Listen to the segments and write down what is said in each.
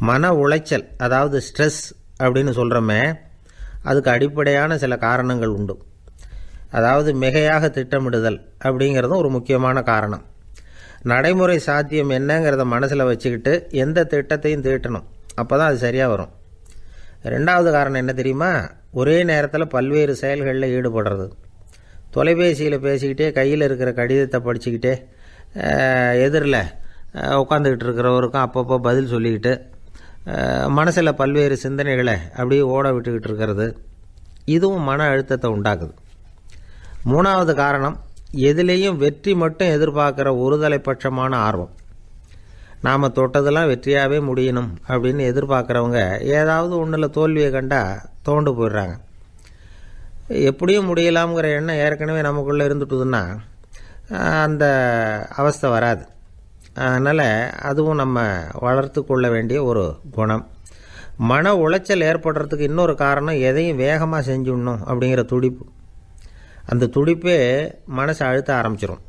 மன உளைச்சல், அதாவது ஸ்ட்ரெஸ் அப்படின்னு சொல்கிறோமே, அதுக்கு அடிப்படையான சில காரணங்கள் உண்டு. அதாவது மிகையாக திட்டமிடுதல் அப்படிங்கிறதும் ஒரு முக்கியமான காரணம். நடைமுறை சாத்தியம் என்னங்கிறத மனசில் வச்சுக்கிட்டு எந்த திட்டத்தையும் தீட்டணும், அப்போ தான் அது சரியாக வரும். ரெண்டாவது காரணம் என்ன தெரியுமா? ஒரே நேரத்தில் பல்வேறு செயல்களில் ஈடுபடுறது. தொலைபேசியில் பேசிக்கிட்டே கையில் இருக்கிற கடிதத்தை படிச்சுக்கிட்டே எதிரில் உட்காந்துக்கிட்டு இருக்கிறவருக்கும் அப்பப்போ பதில் சொல்லிக்கிட்டு மனசில் பல்வேறு சிந்தனைகளை அப்படியே ஓட விட்டுக்கிட்டு இருக்கிறது, இதுவும் மன அழுத்தத்தை உண்டாக்குது. மூணாவது காரணம், எதிலேயும் வெற்றி மட்டும் எதிர்பார்க்குற ஒருதலைப்பட்சமான ஆர்வம். நாம் தொட்டதெல்லாம் வெற்றியாகவே முடியணும் அப்படின்னு எதிர்பார்க்குறவங்க ஏதாவது ஒன்றில் தோல்வியை கண்டால் தோண்டு போயிடுறாங்க. எப்படியும் முடியலாம்ங்கிற எண்ணம் ஏற்கனவே நமக்குள்ளே இருந்துட்டுதுன்னா அந்த அவஸ்தை வராது. அதனால் அதுவும் நம்ம வளர்த்து கொள்ள வேண்டிய ஒரு குணம். மன உளைச்சல் ஏற்படுறதுக்கு இன்னொரு காரணம், எதையும் வேகமாக செஞ்சுடணும் அப்படிங்கிற துடிப்பு. அந்த துடிப்பே மனசை அழுத்த ஆரம்பிச்சிடும்.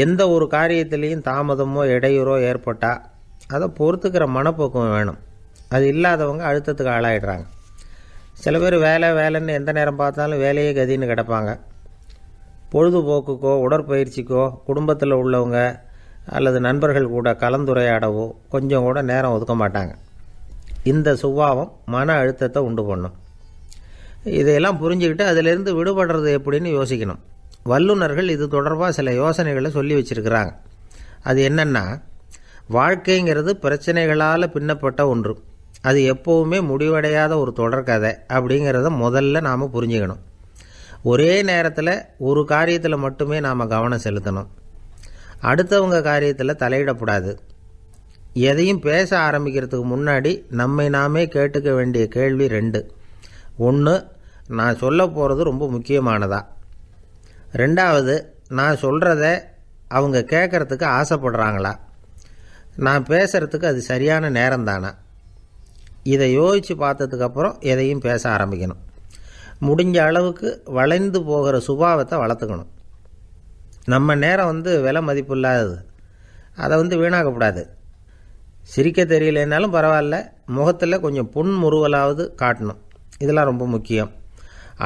எந்த ஒரு காரியத்திலையும் தாமதமோ இடையூறோ ஏற்பட்டால் அதை பொறுத்துக்கிற மனப்போக்கம் வேணும். அது இல்லாதவங்க அழுத்தத்துக்கு ஆளாயிடுறாங்க. சில பேர் வேலைன்னு எந்த நேரம் பார்த்தாலும் வேலையே கதின்னு கிடப்பாங்க. பொழுதுபோக்குக்கோ உடற்பயிற்சிக்கோ குடும்பத்தில் உள்ளவங்க அல்லது நண்பர்கள் கூட கலந்துரையாடவோ கொஞ்சம் கூட நேரம் ஒதுக்க மாட்டாங்க. இந்த சுபாவம் மன அழுத்தத்தை உண்டு பண்ணும். இதையெல்லாம் புரிஞ்சுக்கிட்டு அதிலிருந்து விடுபடுறது எப்படின்னு யோசிக்கணும். வல்லுநர்கள் இது தொடர்பாக சில யோசனைகளை சொல்லி வச்சுருக்கிறாங்க. அது என்னென்னா, வாழ்க்கைங்கிறது பிரச்சனைகளால் பின்னப்பட்ட ஒன்று. அது எப்போவுமே முடிவடையாத ஒரு தொடர்கதை அப்படிங்கிறத முதல்ல நாம் புரிஞ்சுக்கணும். ஒரே நேரத்தில் ஒரு காரியத்தில் மட்டுமே நாம் கவனம் செலுத்தணும். அடுத்தவங்க காரியத்தில் தலையிடக்கூடாது. எதையும் பேச ஆரம்பிக்கிறதுக்கு முன்னாடி நம்மை நாமே கேட்டுக்க வேண்டிய கேள்வி 2. 1, நான் சொல்ல போகிறது ரொம்ப முக்கியமானதா? 2வது, நான் சொல்கிறத அவங்க கேட்குறதுக்கு ஆசைப்படுறாங்களா? நான் பேசுகிறதுக்கு அது சரியான நேரம் தானா? இதை யோசித்து பார்த்ததுக்கப்புறம் எதையும் பேச ஆரம்பிக்கணும். முடிஞ்ச அளவுக்கு வளைந்து போகிற சுபாவத்தை வளர்த்துக்கணும். நம்ம நேரம் விலை மதிப்பு இல்லாதது, அதை வீணாக்கக்கூடாது. சிரிக்க தெரியலனாலும் பரவாயில்ல, முகத்தில் கொஞ்சம் புன்முறுவலாவது காட்டணும். இதெல்லாம் ரொம்ப முக்கியம்.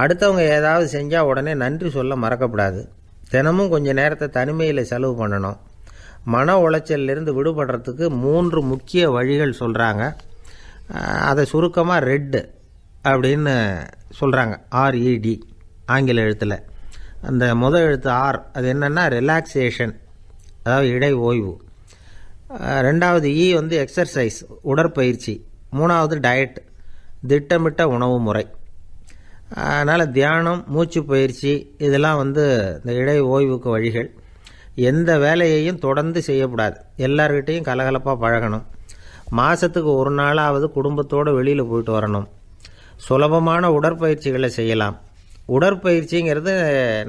அடுத்தவங்க ஏதாவது செஞ்சால் உடனே நன்றி சொல்ல மறக்கக்கூடாது. தினமும் கொஞ்சம் நேரத்தை தனிமையில் செலவு பண்ணணும். மன உளைச்சலிருந்து விடுபடுறதுக்கு 3 முக்கிய வழிகள் சொல்கிறாங்க. அதை சுருக்கமாக ரெட் அப்படின்னு சொல்கிறாங்க. RED ஆங்கில எழுத்தில். அந்த முதல் எழுத்து R, அது என்னென்னா ரிலாக்ஸேஷன், அதாவது இடை ஓய்வு. 2வது E எக்ஸர்சைஸ், உடற்பயிற்சி. 3வது டயட், திட்டமிட்ட உணவு முறை. அதனால் தியானம், மூச்சு பயிற்சி இதெல்லாம் இந்த இடை ஓய்வுக்கு வழிகள். எந்த வேலையையும் தொடர்ந்து செய்யக்கூடாது. எல்லார்கிட்டையும் கலகலப்பாக பழகணும். மாதத்துக்கு ஒரு நாளாவது குடும்பத்தோடு வெளியில் போயிட்டு வரணும். சுலபமான உடற்பயிற்சிகளை செய்யலாம். உடற்பயிற்சிங்கிறது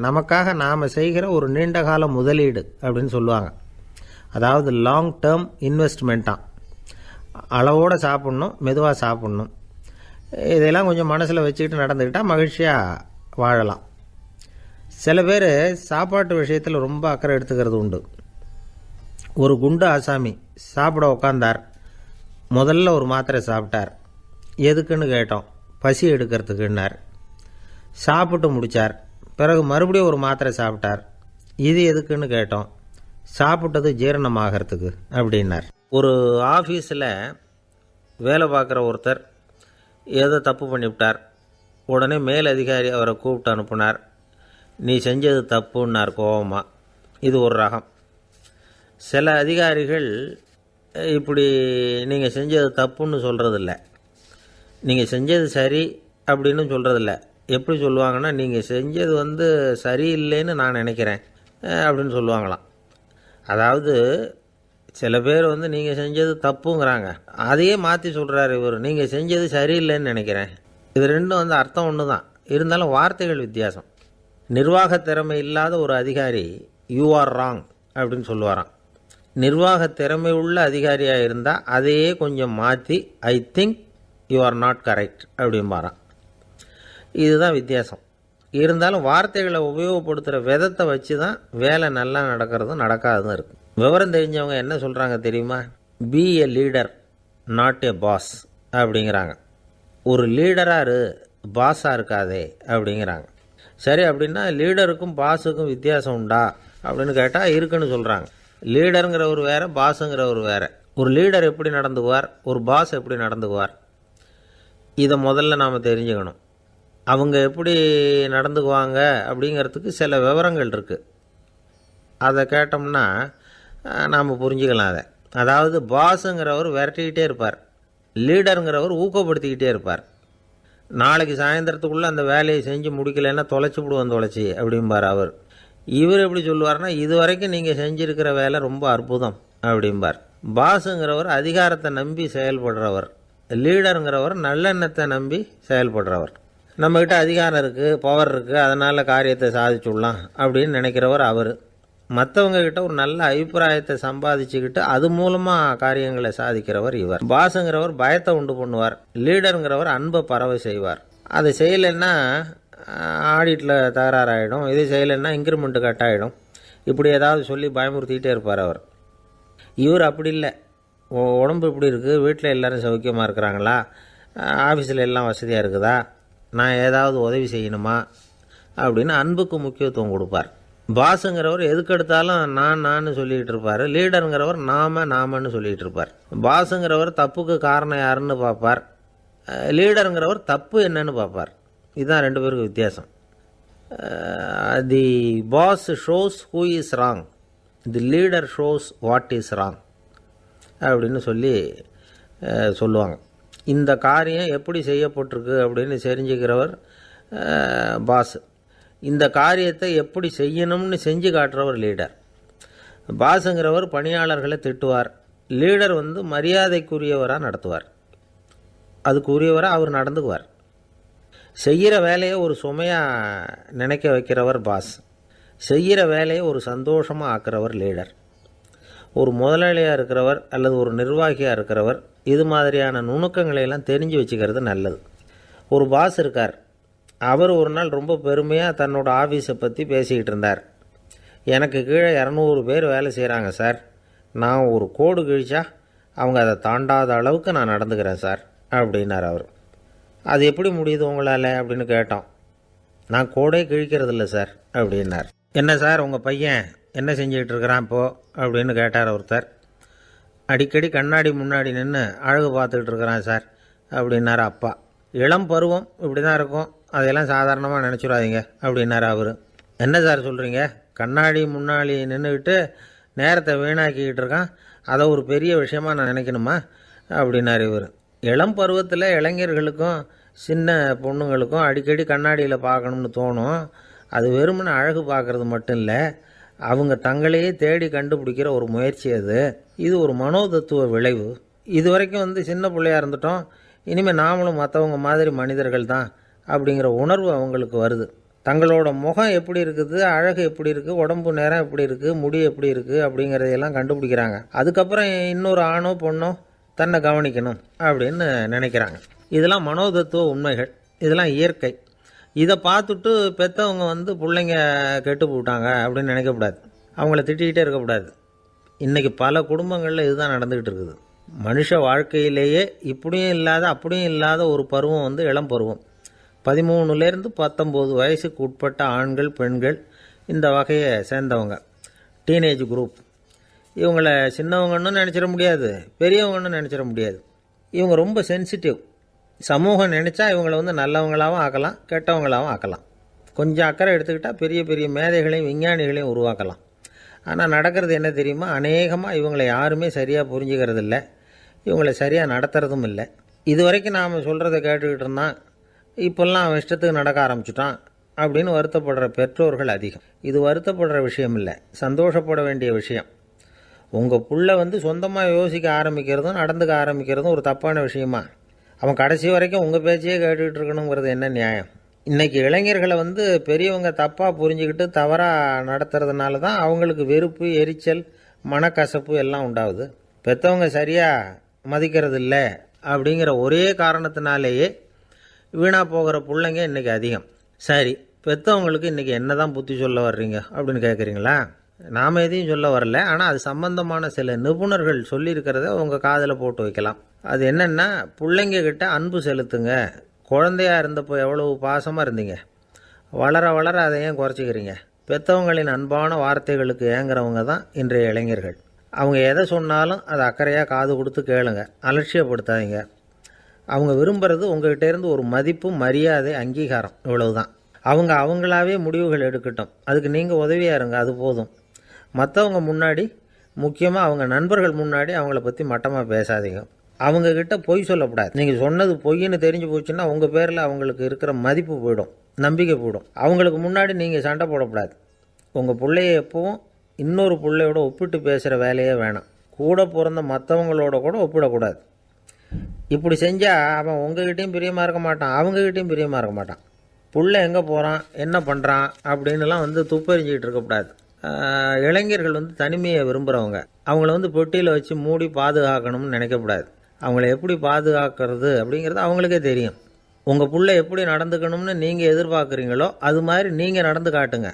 நமக்காக நாம் செய்கிற ஒரு நீண்டகால முதலீடு அப்படின்னு சொல்லுவாங்க. அதாவது லாங் டேர்ம் இன்வெஸ்ட்மெண்ட்டாக. அளவோடு சாப்பிட்ணும், மெதுவாக சாப்பிட்ணும். இதெல்லாம் கொஞ்சம் மனசில் வச்சுக்கிட்டு நடந்துக்கிட்டால் மகிழ்ச்சியாக வாழலாம். சில பேர் சாப்பாட்டு விஷயத்தில் ரொம்ப அக்கறை எடுத்துக்கிறது உண்டு. ஒரு குண்டு ஆசாமி சாப்பிட உக்காந்தார். முதல்ல ஒரு மாத்திரை சாப்பிட்டார். எதுக்குன்னு கேட்டோம். பசி எடுக்கிறதுக்குன்னார். சாப்பிட்டு முடித்தார். பிறகு மறுபடியும் ஒரு மாத்திரை சாப்பிட்டார். இது எதுக்குன்னு கேட்டோம். சாப்பிட்டது ஜீரணமாகறதுக்கு அப்படின்னார். ஒரு ஆஃபீஸில் வேலை பார்க்குற ஒருத்தர் ஏதோ தப்பு பண்ணிவிட்டார். உடனே மேல் அதிகாரி அவரை கூப்பிட்டு அனுப்புனார். நீ செஞ்சது தப்புன்னார் கோபமாக. இது ஒரு ரகம். சில அதிகாரிகள் இப்படி நீங்கள் செஞ்சது தப்புன்னு சொல்கிறதில்ல, நீங்கள் செஞ்சது சரி அப்படின்னு சொல்கிறதில்ல. எப்படி சொல்லுவாங்கன்னா, நீங்கள் செஞ்சது சரியில்லைன்னு நான் நினைக்கிறேன் அப்படின்னு சொல்லுவாங்களாம். அதாவது சில பேர் நீங்கள் செஞ்சது தப்புங்கிறாங்க, அதையே மாற்றி சொல்கிறாரு இவர், நீங்கள் செஞ்சது சரியில்லைன்னு நினைக்கிறேன். இது ரெண்டும் அர்த்தம் ஒன்று தான், இருந்தாலும் வார்த்தைகள் வித்தியாசம். நிர்வாக திறமை இல்லாத ஒரு அதிகாரி யூ ஆர் ராங் அப்படின்னு சொல்லுவாராம். நிர்வாக திறமை உள்ள அதிகாரியாக இருந்தால் அதையே கொஞ்சம் மாற்றி I think you are not correct அப்படிம்பாரான். இதுதான் வித்தியாசம். இருந்தாலும் வார்த்தைகளை உபயோகப்படுத்துகிற விதத்தை வச்சு தான் வேலை நல்லா நடக்கிறதும் நடக்காததும் இருக்குது. விவரம் தெரிஞ்சவங்க என்ன சொல்கிறாங்க தெரியுமா? Be a leader not a boss அப்படிங்கிறாங்க. ஒரு லீடராக இரு, பாஸாக இருக்காதே அப்படிங்கிறாங்க. சரி, அப்படின்னா லீடருக்கும் பாஸுக்கும் வித்தியாசம் உண்டா அப்படின்னு கேட்டால் இருக்குன்னு சொல்கிறாங்க. லீடருங்கிறவர் வேறு, பாஸுங்கிறவர் வேறு. ஒரு லீடர் எப்படி நடந்துக்குவார், ஒரு பாஸ் எப்படி நடந்துக்குவார், இதை முதல்ல நாம் தெரிஞ்சுக்கணும். அவங்க எப்படி நடந்துக்குவாங்க அப்படிங்கிறதுக்கு சில விவரங்கள் இருக்குது. அதை கேட்டோம்னா நாம் புரிஞ்சுக்கலாம் அதை. அதாவது பாஸுங்கிறவர் விரட்டிக்கிட்டே இருப்பார், லீடருங்கிறவர் ஊக்கப்படுத்திக்கிட்டே இருப்பார். நாளைக்கு சாயந்தரத்துக்குள்ளே அந்த வேலையை செஞ்சு முடிக்கலைன்னா தொலைச்சி விடுவோம் தொலைச்சி அப்படிம்பார் அவர். இவர் எப்படி சொல்லுவார்னா, இது வரைக்கும் நீங்கள் செஞ்சுருக்கிற வேலை ரொம்ப அற்புதம் அப்படிம்பார். பாஸுங்கிறவர் அதிகாரத்தை நம்பி செயல்படுறவர், லீடருங்கிறவர் நல்லெண்ணத்தை நம்பி செயல்படுறவர். நம்மக்கிட்ட அதிகாரம் இருக்குது, பவர் இருக்குது, அதனால் காரியத்தை சாதிச்சுடலாம் அப்படின்னு நினைக்கிறவர் அவர். மற்றவங்கக்கிட்ட ஒரு நல்ல அபிப்பிராயத்தை சம்பாதிச்சுக்கிட்டு அது மூலமாக காரியங்களை சாதிக்கிறவர் இவர். பாஸுங்கிறவர் பயத்தை உண்டு பண்ணுவார், லீடருங்கிறவர் அன்பை பரவ செய்வார். அதை செய்யலைன்னா ஆடிட்டில் தகராறாயிடும், இது செய்யலைன்னா இன்க்ரிமெண்ட்டு கட் ஆகிடும், இப்படி ஏதாவது சொல்லி பயமுறுத்திக்கிட்டே இருப்பார் அவர். இவர் அப்படி இல்லை. உடம்பு இப்படி இருக்குது, வீட்டில் எல்லோரும் சௌக்கியமாக இருக்கிறாங்களா, ஆஃபீஸில் எல்லாம் வசதியாக இருக்குதா, நான் ஏதாவது உதவி செய்யணுமா அப்படின்னு அன்புக்கு முக்கியத்துவம் கொடுப்பார். பாஸுங்கிறவர் எதுக்கெடுத்தாலும் நான் சொல்லிகிட்டு இருப்பார், லீடருங்கிறவர் நாமன்னு சொல்லிகிட்டு இருப்பார். பாஸுங்கிறவர் தப்புக்கு காரணம் யாருன்னு பார்ப்பார், லீடருங்கிறவர் தப்பு என்னன்னு பார்ப்பார். இதுதான் ரெண்டு பேருக்கு வித்தியாசம். The boss shows who is wrong, the leader shows what is wrong அப்படின்னு சொல்லுவாங்க. இந்த காரியம் எப்படி செய்யப்பட்டிருக்கு அப்படின்னு தெரிஞ்சுக்கிறவர் பாஸ். இந்த காரியத்தை எப்படி செய்யணும்னு செஞ்சு காட்டுறவர் லீடர். பாஸுங்கிறவர் பணியாளர்களை திட்டுவார், லீடர் மரியாதைக்குரியவராக நடத்துவார், அதுக்குரியவராக அவர் நடந்துக்குவார். செய்கிற வேலையை ஒரு சுமையாக நினைக்க வைக்கிறவர் பாஸ், செய்கிற வேலையை ஒரு சந்தோஷமாக ஆக்கிறவர் லீடர். ஒரு முதலாளியாக இருக்கிறவர் அல்லது ஒரு நிர்வாகியாக இருக்கிறவர் இது மாதிரியான நுணுக்கங்களையெல்லாம் தெரிஞ்சு வச்சுக்கிறது நல்லது. ஒரு பாஸ் இருக்கார், அவர் ஒரு நாள் ரொம்ப பெருமையாக தன்னோட ஆஃபீஸை பற்றி பேசிக்கிட்டு இருந்தார். எனக்கு கீழே 200 பேர் வேலை செய்கிறாங்க சார், நான் ஒரு கோடு கிழிச்சா அவங்க அதை தாண்டாத அளவுக்கு நான் நடந்துக்கிறேன் சார் அப்படின்னார் அவர். அது எப்படி முடியுது உங்களால் அப்படின்னு கேட்டோம். நான் கோடே கிழிக்கிறதில்ல சார் அப்படின்னார். என்ன சார் உங்கள் பையன் என்ன செஞ்சுக்கிட்டு இருக்கிறான் இப்போது அப்படின்னு கேட்டார் ஒருத்தர். அடிக்கடி கண்ணாடி முன்னாடி நின்று அழகு பார்த்துக்கிட்டு இருக்கிறான் சார் அப்படின்னார் அப்பா. இளம் பருவம் இப்படி தான் இருக்கும், அதையெல்லாம் சாதாரணமாக நினச்சிடாதீங்க அப்படின்னார் அவர். என்ன சார் சொல்கிறீங்க, கண்ணாடி முன்னாடி நின்றுக்கிட்டு நேரத்தை வீணாக்கிக்கிட்டு இருக்கான், அதை ஒரு பெரிய விஷயமாக நான் நினைக்கணுமா அப்படின்னார் இவர். இளம் பருவத்தில் இளைஞர்களுக்கும் சின்ன பொண்ணுங்களுக்கும் அடிக்கடி கண்ணாடியில் பார்க்கணும்னு தோணும். அது வெறுமனே அழகு பார்க்குறது மட்டும் இல்லை, அவங்க தங்களையே தேடி கண்டுபிடிக்கிற ஒரு முயற்சி அது. இது ஒரு மனோதத்துவ விளைவு. இது வரைக்கும் சின்ன பிள்ளையாக இருந்துட்டோம், இனிமேல் நாமளும் மற்றவங்க மாதிரி மனிதர்கள் தான் அப்படிங்கிற உணர்வு அவங்களுக்கு வருது. தங்களோட முகம் எப்படி இருக்குது, அழகு எப்படி இருக்குது, உடம்பு நேரம் எப்படி இருக்குது, முடி எப்படி இருக்குது அப்படிங்கிறதையெல்லாம் கண்டுபிடிக்கிறாங்க. அதுக்கப்புறம் இன்னொரு ஆணோ பொண்ணோ தன்னை கவனிக்கணும் அப்படின்னு நினைக்கிறாங்க. இதெல்லாம் மனோதத்துவ உண்மைகள், இதெல்லாம் இயற்கை. இதை பார்த்துட்டு பெற்றவங்க பிள்ளைங்க கெட்டு போட்டாங்க அப்படின்னு நினைக்கக்கூடாது, அவங்கள திட்டிக்கிட்டே இருக்கக்கூடாது. இன்றைக்கி பல குடும்பங்களில் இதுதான் நடந்துக்கிட்டு இருக்குது. மனுஷ வாழ்க்கையிலேயே இப்படியும் இல்லாத அப்படியும் இல்லாத ஒரு பருவம் இளம் பருவம். 13லேருந்து 19 வயசுக்கு உட்பட்ட ஆண்கள் பெண்கள் இந்த வகையை சேர்ந்தவங்க, டீனேஜ் குரூப். இவங்கள சின்னவங்கன்னு நினச்சிட முடியாது, பெரியவங்கன்னு நினச்சிட முடியாது. இவங்க ரொம்ப சென்சிட்டிவ். சமூகம் நினச்சா இவங்களை நல்லவங்களாகவும் ஆக்கலாம், கெட்டவங்களாகவும் ஆக்கலாம். கொஞ்சம் அக்கறை எடுத்துக்கிட்டால் பெரிய பெரிய மேதைகளையும் விஞ்ஞானிகளையும் உருவாக்கலாம். ஆனால் நடக்கிறது என்ன தெரியுமா, அநேகமாக இவங்களை யாருமே சரியாக புரிஞ்சுக்கிறது இல்லை, இவங்களை சரியாக நடத்துறதும் இல்லை. இது வரைக்கும் நாம் சொல்கிறத கேட்டுக்கிட்டு இருந்தான், இப்போல்லாம் அவன் இஷ்டத்துக்கு நடக்க ஆரம்பிச்சுட்டான் அப்படின்னு வருத்தப்படுற பெற்றோர்கள் அதிகம். இது வருத்தப்படுற விஷயம் இல்லை, சந்தோஷப்பட வேண்டிய விஷயம். உங்கள் புள்ள சொந்தமாக யோசிக்க ஆரம்பிக்கிறதும் நடந்துக்க ஆரம்பிக்கிறதும் ஒரு தப்பான விஷயமா? அவன் கடைசி வரைக்கும் உங்கள் பேச்சையே கேட்டுக்கிட்டு இருக்கணுங்கிறது என்ன நியாயம்? இன்றைக்கி இளைஞர்களை பெரியவங்க தப்பாக புரிஞ்சுக்கிட்டு தவறாக நடத்துறதுனால தான் அவங்களுக்கு வெறுப்பு, எரிச்சல், மனக்கசப்பு எல்லாம் உண்டாகுது. பெற்றவங்க சரியாக மதிக்கிறது இல்லை அப்படிங்கிற ஒரே காரணத்தினாலேயே வீணாக போகிற பிள்ளைங்க இன்றைக்கி அதிகம். சரி, பெற்றவங்களுக்கு இன்றைக்கி என்ன தான் புத்தி சொல்ல வர்றீங்க அப்படின்னு கேட்குறீங்களா? நாம் எதையும் சொல்ல வரல, ஆனால் அது சம்பந்தமான சில நிபுணர்கள் சொல்லியிருக்கிறத உங்கள் காதில் போட்டு வைக்கலாம். அது என்னென்னா, பிள்ளைங்க கிட்ட அன்பு செலுத்துங்க. குழந்தையாக இருந்தப்போ எவ்வளவு பாசமாக இருந்தீங்க, வளர வளர அதை ஏன் குறைச்சிக்கிறீங்க? பெற்றவங்களின் அன்பான வார்த்தைகளுக்கு ஏங்குறவங்க தான் இன்றைய இளைஞர்கள். அவங்க எதை சொன்னாலும் அதை அக்கறையாக காது கொடுத்து கேளுங்க, அலட்சியப்படுத்தாதீங்க. அவங்க விரும்புகிறது உங்கள்கிட்டேருந்து ஒரு மதிப்பு, மரியாதை, அங்கீகாரம், இவ்வளவுதான். அவங்க அவங்களாவே முடிவுகள் எடுக்கட்டும், அதுக்கு நீங்கள் உதவியாக இருங்க, அது போதும். மற்றவங்க முன்னாடி, முக்கியமாக அவங்க நண்பர்கள் முன்னாடி அவங்கள பற்றி மட்டமாக பேசாதீங்க. அவங்கக்கிட்ட பொய் சொல்லக்கூடாது. நீங்கள் சொன்னது பொய்ன்னு தெரிஞ்சு போச்சுன்னா உங்கள் பேரில் அவங்களுக்கு இருக்கிற மதிப்பு போயிடும், நம்பிக்கை போயிடும். அவங்களுக்கு முன்னாடி நீங்கள் சண்டை போடக்கூடாது. உங்கள் பிள்ளைய எப்பவும் இன்னொரு பிள்ளையோட ஒப்பிட்டு பேசுகிற வேலையே வேணாம். கூட பிறந்த மற்றவங்களோட கூட ஒப்பிடக்கூடாது. இப்படி செஞ்சால் அவன் உங்ககிட்டையும் பிரியமாக இருக்க மாட்டான், அவங்ககிட்டையும் பிரியமாக இருக்க மாட்டான். புள்ளை எங்கே போகிறான், என்ன பண்ணுறான் அப்படின்லாம் துப்பறிஞ்சிக்கிட்டு இருக்கக்கூடாது. இளைஞர்கள் தனிமையை விரும்புகிறவங்க. அவங்கள பெட்டியில் வச்சு மூடி பாதுகாக்கணும்னு நினைக்கக்கூடாது. அவங்கள எப்படி பாதுகாக்கிறது அப்படிங்கிறது அவங்களுக்கே தெரியும். உங்கள் புள்ளை எப்படி நடந்துக்கணும்னு நீங்கள் எதிர்பார்க்குறீங்களோ அது மாதிரி நீங்கள் நடந்து காட்டுங்க,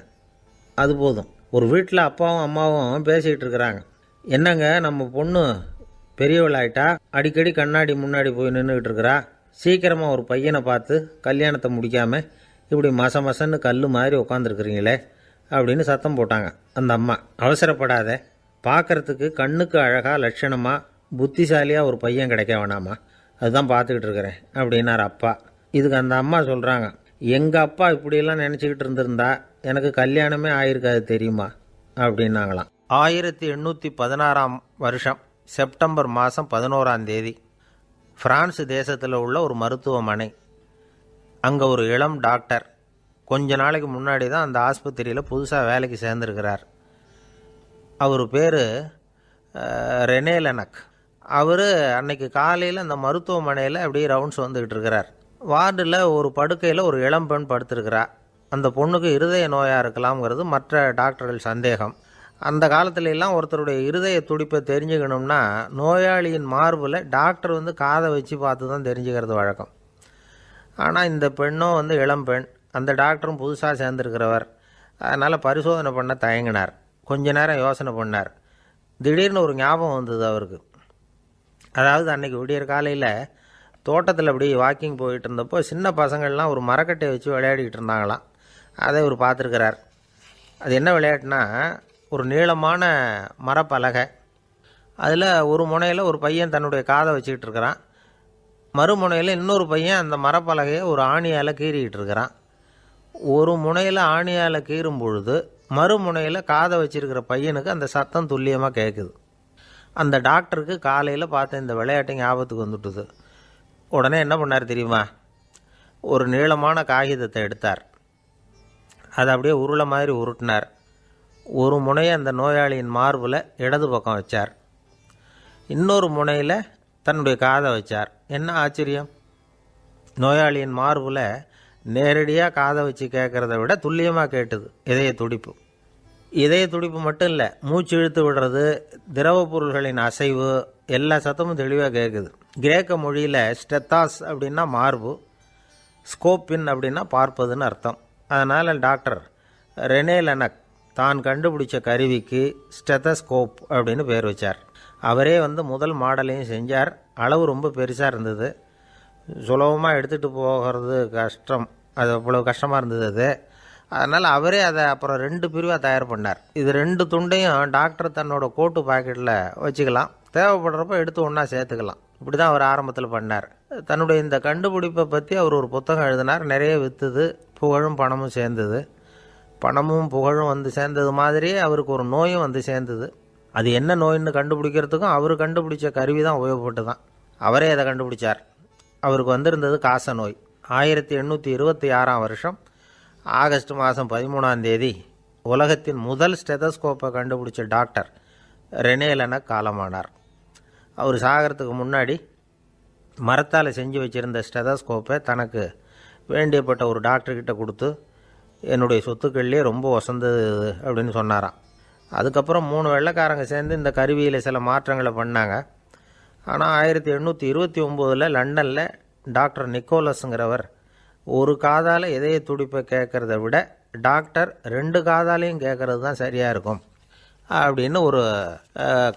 அது போதும். ஒரு வீட்டில் அப்பாவும் அம்மாவும் பேசிக்கிட்டு இருக்கிறாங்க. என்னங்க, நம்ம பொண்ணு பெரியவளாயிட்டா, அடிக்கடி கண்ணாடி முன்னாடி போய் நின்றுக்கிட்டு இருக்கிறா, சீக்கிரமாக ஒரு பையனை பார்த்து கல்யாணத்தை முடிக்காமல் இப்படி மசன்னு கல் மாதிரி உட்காந்துருக்குறீங்களே அப்படின்னு சத்தம் போட்டாங்க. அந்த அம்மா, அவசரப்படாத, பார்க்குறதுக்கு கண்ணுக்கு அழகாக லட்சணமாக புத்திசாலியாக ஒரு பையன் கிடைக்க வேணாமா, அதுதான் பார்த்துக்கிட்டு இருக்கிறேன் அப்படின்னார் அப்பா. இதுக்கு அந்த அம்மா சொல்கிறாங்க, எங்கள் அப்பா இப்படியெல்லாம் நினச்சிக்கிட்டு இருந்திருந்தா எனக்கு கல்யாணமே ஆயிருக்காது தெரியுமா அப்படின்னாங்களாம். 1816 வருஷம் செப்டம்பர் மாதம் 11 பிரான்ஸ் தேசத்தில் உள்ள ஒரு மருத்துவமனை. அங்கே ஒரு இளம் டாக்டர் கொஞ்ச நாளைக்கு முன்னாடி தான் அந்த ஆஸ்பத்திரியில் புதுசாக வேலைக்கு சேர்ந்துருக்கிறார். அவர் பேர் ரெனே லெனக். அவர் அன்னைக்கு காலையில் அந்த மருத்துவமனையில் அப்படியே ரவுண்ட்ஸ் வந்துக்கிட்டு இருக்கிறார். வார்டில் ஒரு படுக்கையில் ஒரு இளம் பெண் படுத்திருக்கிறார். அந்த பொண்ணுக்கு இருதய நோயாக இருக்கலாம்ங்கிறது மற்ற டாக்டர்கள் சந்தேகம். அந்த காலத்துலலாம் ஒருத்தருடைய இருதய துடிப்பை தெரிஞ்சுக்கணும்னா நோயாளியின் மார்பில் டாக்டர் காதை வச்சு பார்த்து தான் தெரிஞ்சுக்கிறது வழக்கம். ஆனால் இந்த பெண்ணும் இளம் பெண், அந்த டாக்டரும் புதுசாக சேர்ந்துருக்கிறவர். அதனால் பரிசோதனை பண்ண தயங்கினார். கொஞ்ச நேரம் யோசனை பண்ணார். திடீர்னு ஒரு ஞாபகம் வந்தது அவருக்கு. அதாவது அன்றைக்கி விடியற் காலையில் தோட்டத்தில் அப்படி வாக்கிங் போயிட்டு இருந்தப்போ சின்ன பசங்கள்லாம் ஒரு மரக்கட்டையை வச்சு விளையாடிக்கிட்டு இருந்தாங்களாம். அதை இவர் பார்த்துருக்கிறார். அது என்ன விளையாட்டுனா, ஒரு நீளமான மரப்பலகை, அதில் ஒரு முனையில் ஒரு பையன் தன்னுடைய காதை வச்சுக்கிட்டு இருக்கிறான், மறுமுனையில் இன்னொரு பையன் அந்த மரப்பலகையை ஒரு ஆணியால் கீறிக்கிட்டு இருக்கிறான். ஒரு முனையில் ஆணியால் கீறும் பொழுது மறுமுனையில் காதை வச்சிருக்கிற பையனுக்கு அந்த சத்தம் துல்லியமாக கேட்குது. அந்த டாக்டருக்கு காலையில் பார்த்த இந்த விளையாட்டு ஞாபகத்துக்கு வந்துட்டுது. உடனே என்ன பண்ணார் தெரியுமா? ஒரு நீளமான காகிதத்தை எடுத்தார். அதை அப்படியே உருளை மாதிரி உருட்டினார். ஒரு முனையை அந்த நோயாளியின் மார்பில் இடது பக்கம் வச்சார், இன்னொரு முனையில் தன்னுடைய காதை வச்சார். என்ன ஆச்சரியம்! நோயாளியின் மார்பில் நேரடியாக காதை வச்சு கேட்குறத விட துல்லியமாக கேட்டுது இதய துடிப்பு. இதய துடிப்பு மட்டும் இல்லை, மூச்சு இழுத்து விடுறது, திரவ பொருள்களின் அசைவு, எல்லா சத்தமும் தெளிவாக கேட்குது. கிரேக்க மொழியில் ஸ்டெத்தாஸ் அப்படின்னா மார்பு, ஸ்கோப்பின் அப்படின்னா பார்ப்பதுன்னு அர்த்தம். அதனால் டாக்டர் ரெனே லெனக் தான் கண்டுபிடிச்ச கருவிக்கு ஸ்டெத்தஸ்கோப் அப்படின்னு பேர் வச்சார். அவரே முதல் மாடலையும் செஞ்சார். அளவு ரொம்ப பெருசாக இருந்தது, சுலபமாக எடுத்துகிட்டு போகிறது கஷ்டம், அது அவ்வளோ கஷ்டமாக இருந்தது அது. அதனால் அவரே அதை அப்புறம் 2 பிரிவாக தயார் பண்ணார். இது 2 துண்டையும் டாக்டர் தன்னோட கோட்டு பாக்கெட்டில் வச்சுக்கலாம், தேவைப்படுறப்ப எடுத்து ஒன்றா சேர்த்துக்கலாம். இப்படி தான் அவர் ஆரம்பத்தில் பண்ணார். தன்னுடைய இந்த கண்டுபிடிப்பை பற்றி அவர் ஒரு புத்தகம் எழுதினார். நிறைய விற்றுது, புகழும் பணமும் சேர்ந்தது. பணமும் புகழும் சேர்ந்தது மாதிரியே அவருக்கு ஒரு நோயும் சேர்ந்தது. அது என்ன நோயின்னு கண்டுபிடிக்கிறதுக்கும் அவர் கண்டுபிடிச்ச கருவி தான் உபயோகப்பட்டு தான். அவரே அதை கண்டுபிடிச்சார். அவருக்கு வந்திருந்தது காச நோய். 1826 வருஷம் ஆகஸ்ட் மாதம் 13 உலகத்தின் முதல் ஸ்டெதஸ்கோப்பை கண்டுபிடிச்ச டாக்டர் ரெனே லெனக் காலமானார். அவர் சாகிறதுக்கு முன்னாடி மரத்தால் செஞ்சு வச்சுருந்த ஸ்டெதஸ்கோப்பை தனக்கு வேண்டியப்பட்ட ஒரு டாக்டர்கிட்ட கொடுத்து, என்னுடைய சொத்துக்கள்லேயே ரொம்ப வசந்தது அப்படின்னு சொன்னாராம். அதுக்கப்புறம் 3 வெள்ளைக்காரங்க சேர்ந்து இந்த கருவியில் சில மாற்றங்களை பண்ணாங்க. ஆனால் 1829 லண்டனில் டாக்டர் நிக்கோலஸுங்கிறவர் ஒரு காதால் இதய துடிப்பை கேட்குறத விட டாக்டர் 2 காதாலையும் கேட்குறது தான் சரியாக இருக்கும், அப்படின்னு ஒரு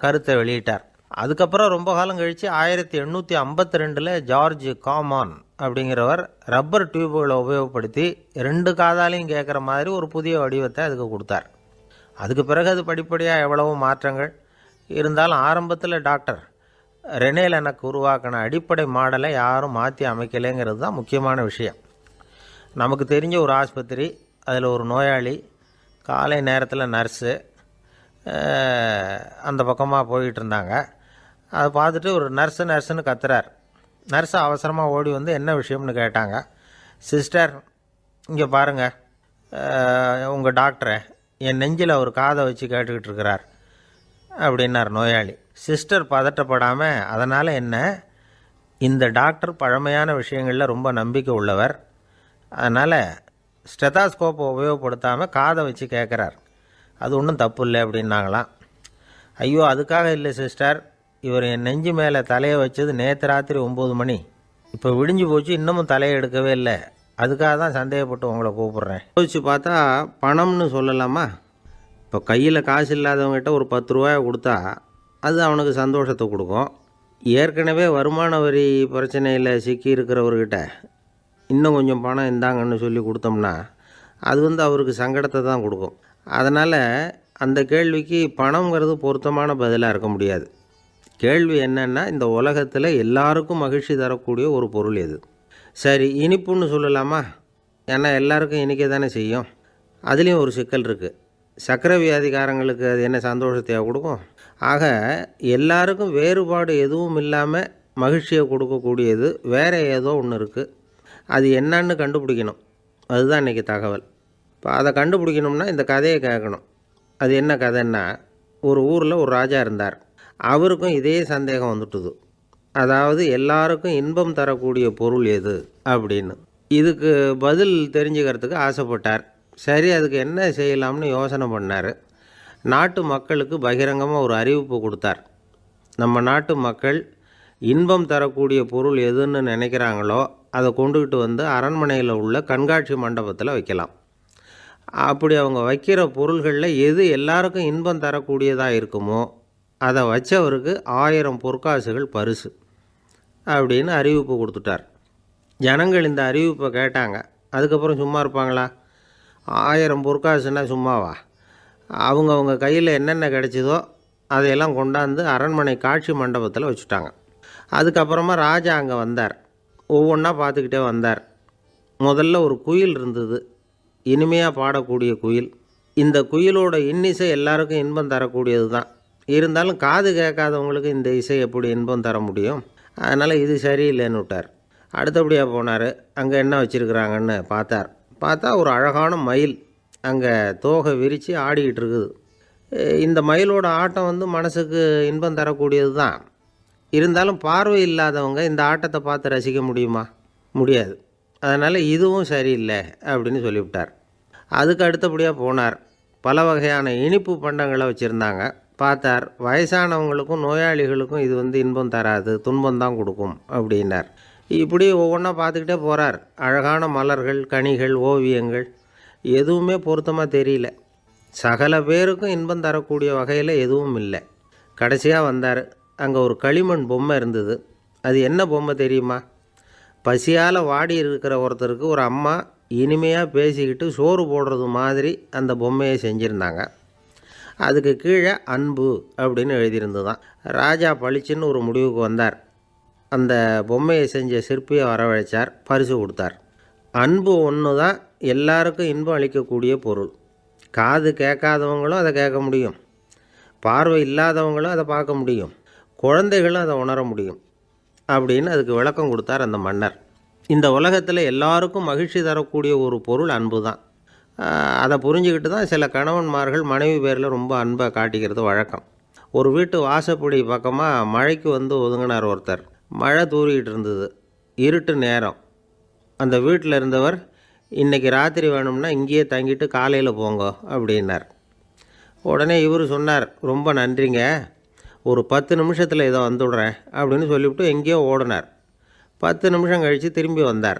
கருத்தை வெளியிட்டார். அதுக்கப்புறம் ரொம்ப காலம் கழித்து 1852 ஜார்ஜ் காமான் அப்படிங்கிறவர் ரப்பர் டியூப்களை உபயோகப்படுத்தி 2 காதாலையும் கேட்குற மாதிரி ஒரு புதிய வடிவத்தை அதுக்கு கொடுத்தார். அதுக்கு பிறகு அது படிப்படியாக எவ்வளவோ மாற்றங்கள் இருந்தாலும் ஆரம்பத்தில் டாக்டர் ரெனேல் எனக்கு உருவாக்கின அடிப்படை மாடலை யாரும் மாற்றி அமைக்கலைங்கிறது தான் முக்கியமான விஷயம். நமக்கு தெரிஞ்ச ஒரு ஆஸ்பத்திரி, அதில் ஒரு நோயாளி, காலை நேரத்தில் நர்ஸு அந்த பக்கமாக போயிட்டு இருந்தாங்க. அதை பார்த்துட்டு ஒரு நர்ஸுன்னு கத்துறார். நர்ஸு அவசரமாக ஓடி வந்து என்ன விஷயம்னு கேட்டாங்க. சிஸ்டர், இங்கே பாருங்கள், உங்கள் டாக்டரை என் நெஞ்சில் ஒரு காதை வச்சு கேட்டுக்கிட்டு இருக்கிறார் அப்படின்னார் நோயாளி. சிஸ்டர் பதட்டப்படாமல், அதனால் என்ன, இந்த டாக்டர் பழமையான விஷயங்களில் ரொம்ப நம்பிக்கை உள்ளவர், அதனால் ஸ்டெதாஸ்கோப்பை உபயோகப்படுத்தாமல் காதை வச்சு கேட்குறார், அது ஒன்றும் தப்பு இல்லை அப்படின்னாங்களாம். ஐயோ, அதுக்காக இல்லை சிஸ்டர், இவர் என் நெஞ்சு மேலே தலையை வச்சது நேற்று ராத்திரி 9 மணி, இப்போ விடிஞ்சு போச்சு, இன்னமும் தலையை எடுக்கவே இல்லை, அதுக்காக தான் சந்தேகப்பட்டு உங்களை கூப்பிட்றேன். யோசிச்சு பார்த்தா பணம்னு சொல்லலாமா? இப்போ கையில் காசு இல்லாதவங்ககிட்ட ஒரு 10 ரூபாயை கொடுத்தா அது அவனுக்கு சந்தோஷத்தை கொடுக்கும். ஏற்கனவே வருமான வரி பிரச்சனையில் சிக்கி இருக்கிறவர்கிட்ட இன்னும் கொஞ்சம் பணம் இந்தாங்கன்னு சொல்லி கொடுத்தோம்னா அது அவருக்கு சங்கடத்தை தான் கொடுக்கும். அதனால் அந்த கேள்விக்கு பணங்கிறது பொருத்தமான பதிலாக இருக்க முடியாது. கேள்வி என்னென்னா, இந்த உலகத்தில் எல்லாருக்கும் மகிழ்ச்சி தரக்கூடிய ஒரு பொருள் எது? சரி, இனிப்புன்னு சொல்லலாமா? ஏன்னா எல்லாருக்கும் இனிக்க தானே செய்யும். அதுலேயும் ஒரு சிக்கல் இருக்குது. சர்க்கரை வியாதிக்காரங்களுக்கு அது என்ன சந்தோஷத்தையாக கொடுக்கும்? ஆக எல்லாருக்கும் வேறுபாடு எதுவும் இல்லாமல் மகிழ்ச்சியை கொடுக்கக்கூடியது வேறு ஏதோ ஒன்று இருக்குது. அது என்னன்னு கண்டுபிடிக்கணும். அதுதான் இன்றைக்கி தகவல். இப்போ அதை கண்டுபிடிக்கணும்னா இந்த கதையை கேட்கணும். அது என்ன கதைன்னா, ஒரு ஊரில் ஒரு ராஜா இருந்தார். அவருக்கும் இதே சந்தேகம் வந்துட்டுது. அதாவது எல்லாருக்கும் இன்பம் தரக்கூடிய பொருள் எது அப்படின்னு. இதுக்கு பதில் தெரிஞ்சுக்கிறதுக்கு ஆசைப்பட்டார். சரி, அதுக்கு என்ன செய்யலாம்னு யோசனை பண்ணார். நாட்டு மக்களுக்கு பகிரங்கமாக ஒரு அறிவிப்பு கொடுத்தார். நம்ம நாட்டு மக்கள் இன்பம் தரக்கூடிய பொருள் எதுன்னு நினைக்கிறாங்களோ அதை கொண்டுக்கிட்டு வந்து அரண்மனையில் உள்ள கண்காட்சி மண்டபத்தில் வைக்கலாம். அப்படி அவங்க வைக்கிற பொருள்களில் எது எல்லாருக்கும் இன்பம் தரக்கூடியதாக இருக்குமோ அதை வச்சவருக்கு 1000 பொற்காசுகள் பரிசு அப்படின்னு அறிவிப்பு கொடுத்துட்டார். ஜனங்கள் இந்த அறிவிப்பை கேட்டாங்க. அதுக்கப்புறம் சும்மா இருப்பாங்களா? 1000 பொற்காசுன்னா சும்மாவா? அவங்க கையில் என்னென்ன கிடைச்சதோ அதையெல்லாம் கொண்டாந்து அரண்மனை காட்சி மண்டபத்தில் வச்சுட்டாங்க. அதுக்கப்புறமா ராஜா அங்கே வந்தார். ஒவ்வொன்றா பார்த்துக்கிட்டே வந்தார். முதல்ல ஒரு குயில் இருந்தது, இனிமையாக பாடக்கூடிய குயில். இந்த குயிலோட இன்னிசை எல்லாருக்கும் இன்பம் தரக்கூடியது தான். இருந்தாலும் காது கேட்காதவங்களுக்கு இந்த இசை எப்படி இன்பம் தர முடியும்? அதனால் இது சரியில்லைன்னு விட்டார். அடுத்தபடியாக போனார். அங்கே என்ன வச்சுருக்குறாங்கன்னு பார்த்தா ஒரு அழகான மயில் அங்கே தோகை விரித்து ஆடிக்கிட்டு இருக்குது. இந்த மயிலோட ஆட்டம் மனசுக்கு இன்பம் தரக்கூடியது தான். இருந்தாலும் பார்வை இல்லாதவங்க இந்த ஆட்டத்தை பார்த்து ரசிக்க முடியுமா? முடியாது. அதனால் இதுவும் சரியில்லை அப்படின்னு சொல்லிவிட்டார். அதுக்கு அடுத்தபடியாக போனார். பல வகையான இனிப்பு பண்டங்களை வச்சுருந்தாங்க. பார்த்தார், வயசானவங்களுக்கும் நோயாளிகளுக்கும் இது இன்பம் தராது, துன்பம் தான் கொடுக்கும் அப்படின்னார். இப்படி ஒவ்வொன்றா பார்த்துக்கிட்டே போகிறார். அழகான மலர்கள், கனிகள், ஓவியங்கள் எதுவுமே பொருத்தமாக தெரியல. சகல பேருக்கும் இன்பம் தரக்கூடிய வகையில் எதுவும் இல்லை. கடைசியாக வந்தார். அங்கே ஒரு களிமண் பொம்மை இருந்தது. அது என்ன பொம்மை தெரியுமா? பசியால் வாடி இருக்கிற ஒருத்தருக்கு ஒரு அம்மா இனிமையாக பேசிக்கிட்டு சோறு போடுறது மாதிரி அந்த பொம்மையை செஞ்சுருந்தாங்க. அதுக்கு கீழே அன்பு அப்படின்னு எழுதியிருந்துதான். ராஜா பளிச்சுன்னு ஒரு முடிவுக்கு வந்தார். அந்த பொம்மையை செஞ்ச சிற்பியை வரவழைச்சார், பரிசு கொடுத்தார். அன்பு ஒன்று தான் எல்லாருக்கும் இன்பம் அளிக்கக்கூடிய பொருள். காது கேட்காதவங்களும் அதை கேட்க முடியும், பார்வை இல்லாதவங்களும் அதை பார்க்க முடியும், குழந்தைகளும் அதை உணர முடியும் அப்படின்னு அதுக்கு விளக்கம் கொடுத்தார் அந்த மன்னர். இந்த உலகத்தில் எல்லாருக்கும் மகிழ்ச்சி தரக்கூடிய ஒரு பொருள் அன்பு தான். அதை புரிஞ்சுக்கிட்டு தான் சில கணவன்மார்கள் மனைவி பேரில் ரொம்ப அன்பை காட்டிக்கிறது வழக்கம். ஒரு வீட்டு வாசப்படி பக்கமாக மழைக்கு ஒதுங்கினார் ஒருத்தர். மழை தூரிக்கிட்டு இருந்தது, இருட்டு நேரம். அந்த வீட்டில் இருந்தவர், இன்றைக்கி ராத்திரி வேணும்னா இங்கேயே தங்கிட்டு காலையில் போங்க அப்படின்னார். உடனே இவர் சொன்னார், ரொம்ப நன்றிங்க, ஒரு 10 நிமிஷத்தில் இதை வந்துவிடுறேன் அப்படின்னு சொல்லிவிட்டு எங்கேயோ ஓடினார். 10 நிமிஷம் கழித்து திரும்பி வந்தார்.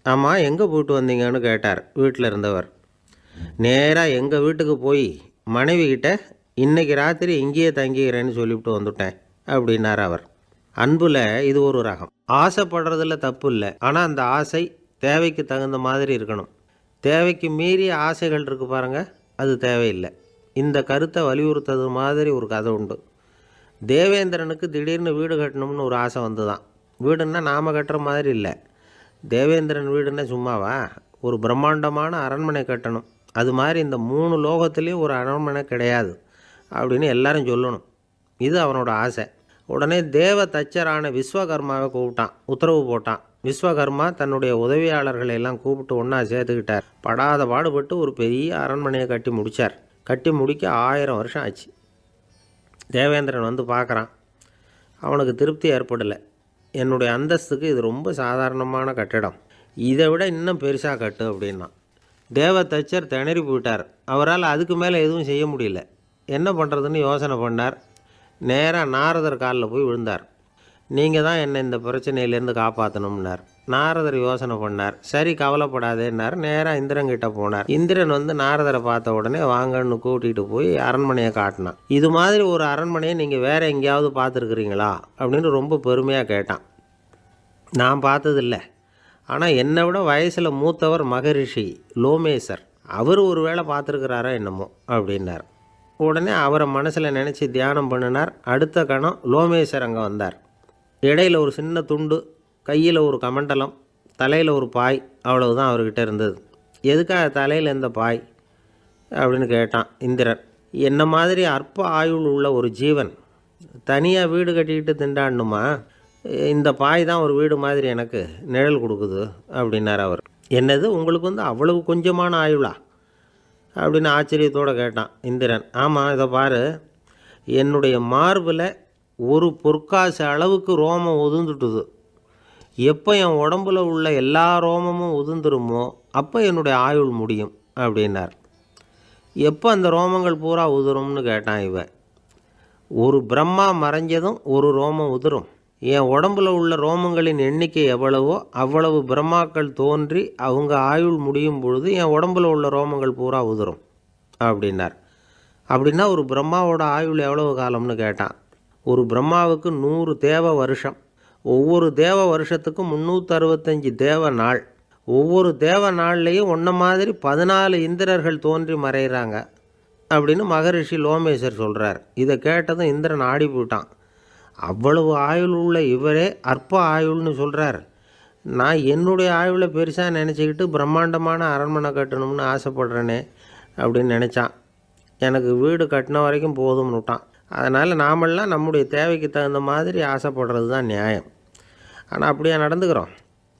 ஆமாம், எங்கே போயிட்டு வந்தீங்கன்னு கேட்டார் வீட்டில் இருந்தவர். நேராக எங்கள் வீட்டுக்கு போய் மனைவி கிட்ட இன்றைக்கி ராத்திரி இங்கேயே தங்கிக்கிறேன்னு சொல்லிவிட்டு வந்துட்டேன் அப்படின்னார் அவர். அன்பில் இது ஒரு ரகம். ஆசைப்படுறதுல தப்பு இல்லை, ஆனால் அந்த ஆசை தேவைக்கு தகுந்த மாதிரி இருக்கணும். தேவைக்கு மீறிய ஆசைகள் இருக்குது பாருங்கள், அது தேவையில்லை. இந்த கருத்தை வலியுறுத்தது மாதிரி ஒரு கதை உண்டு. தேவேந்திரனுக்கு திடீர்னு வீடு கட்டணும்னு ஒரு ஆசை வந்து தான். வீடுன்னா நாம் கட்டுற மாதிரி இல்லை. தேவேந்திரன் வீடுன்னா சும்மாவா, ஒரு பிரம்மாண்டமான அரண்மனை கட்டணும். அது மாதிரி இந்த 3 லோகத்துலேயும் ஒரு அரண்மனை கிடையாது அப்படின்னு எல்லாரும் சொல்லணும். இது அவனோட ஆசை. உடனே தேவ தச்சரான விஸ்வகர்மாவை கூப்பிட்டான், உத்தரவு போட்டான். விஸ்வகர்மா தன்னுடைய உதவியாளர்களை எல்லாம் கூப்பிட்டு ஒன்றா சேர்த்துக்கிட்டார். படாத பாடுபட்டு ஒரு பெரிய அரண்மனையை கட்டி முடித்தார். கட்டி முடிக்க 1000 வருஷம் ஆச்சு. தேவேந்திரன் வந்து பார்க்குறான். அவனுக்கு திருப்தி ஏற்படலை. என்னுடைய அந்தஸ்துக்கு இது ரொம்ப சாதாரணமான கட்டிடம், இதை விட இன்னும் பெருசாக கட்டு அப்படின்னா. தேவ தச்சர் திணறி போயிட்டார். அவரால் அதுக்கு மேலே எதுவும் செய்ய முடியல. என்ன பண்ணுறதுன்னு யோசனை பண்ணார். நேராக நாரதர் காலில் போய் விழுந்தார். நீங்கள் தான் என்னை இந்த பிரச்சனையிலேருந்து காப்பாற்றணும்னார். நாரதர் யோசனை பண்ணார். சரி கவலைப்படாதேன்னார். நேராக இந்திரன்கிட்ட போனார். இந்திரன் வந்து நாரதரை பார்த்த உடனே வாங்கன்னு கூட்டிகிட்டு போய் அரண்மனையை காட்டினான். இது மாதிரி ஒரு அரண்மனையை நீங்கள் வேறு எங்கேயாவது பார்த்துருக்குறீங்களா அப்படின்னு ரொம்ப பெருமையாக கேட்டான். நான் பார்த்ததில்லை, ஆனால் என்னை விட வயசில் மூத்தவர் மகரிஷி லோமேசர், அவர் ஒரு வேளை பார்த்துருக்கிறாரா என்னமோ அப்படின்னார். உடனே அவரை மனசில் நினச்சி தியானம் பண்ணினார். அடுத்த கணம் லோமேசர் அங்கே வந்தார். இடையில் ஒரு சின்ன துண்டு, கையில் ஒரு கமண்டலம், தலையில் ஒரு பாய், அவ்வளவுதான் அவர்கிட்ட இருந்தது. எதுக்காக தலையில் எந்த பாய் அப்படின்னு கேட்டான் இந்திரன். என்ன மாதிரி அற்ப ஆயுள் உள்ள ஒரு ஜீவன் தனியாக வீடு கட்டிக்கிட்டு திண்டாடணுமா? இந்த பாய் தான் ஒரு வீடு மாதிரி எனக்கு நிழல் கொடுக்குது அப்படின்னார் அவர். என்னது, உங்களுக்கு வந்து அவ்வளவு கொஞ்சமான ஆயுளா அப்படின்னு ஆச்சரியத்தோடு கேட்டான் இந்திரன். ஆமாம், இதை பாரு, என்னுடைய மார்பில் ஒரு பொற்காசு அளவுக்கு ரோமம் உதிர்ந்துட்டுது. எப்போ என் உடம்புல உள்ள எல்லா ரோமமும் உதிர்ந்துருமோ அப்போ என்னுடைய ஆயுள் முடியும் அப்படின்னார். எப்போ அந்த ரோமங்கள் பூரா உதிரும்னு கேட்டான் இவன். ஒரு பிரம்மா மறைஞ்சதும் ஒரு ரோமம் உதிரும். என் உடம்புல உள்ள ரோமங்களின் எண்ணிக்கை எவ்வளவோ அவ்வளவு பிரம்மாக்கள் தோன்றி அவங்க ஆயுள் முடியும் பொழுது என் உடம்புல உள்ள ரோமங்கள் பூரா உதிரும் அப்படின்னார். அப்படின்னா ஒரு பிரம்மாவோட ஆயுள் எவ்வளவு காலம்னு கேட்டான். ஒரு பிரம்மாவுக்கு 100 தேவ வருஷம். ஒவ்வொரு தேவ வருஷத்துக்கும் 365 தேவ நாள். ஒவ்வொரு தேவ நாள்லேயும் ஒன்றை மாதிரி 14 இந்திரர்கள் தோன்றி மறைகிறாங்க அப்படின்னு மகரிஷி லோமேசர் சொல்கிறார். இதை கேட்டதும் இந்திரன் ஆடி போயிட்டான். அவ்வளவு ஆயுள் உள்ள இவரே அற்ப ஆயுள்னு சொல்கிறார். நான் என்னுடைய ஆயுளை பெருசாக நினச்சிக்கிட்டு பிரம்மாண்டமான அரண்மனை கட்டணும்னு ஆசைப்படுறேனே அப்படின்னு நினச்சான். எனக்கு வீடு கட்டின வரைக்கும் போதும்னு விட்டான். அதனால் நாமெல்லாம் நம்முடைய தேவைக்கு தகுந்த மாதிரி ஆசைப்படுறது தான் நியாயம். ஆனால் அப்படியே நடந்துக்கிறோம்.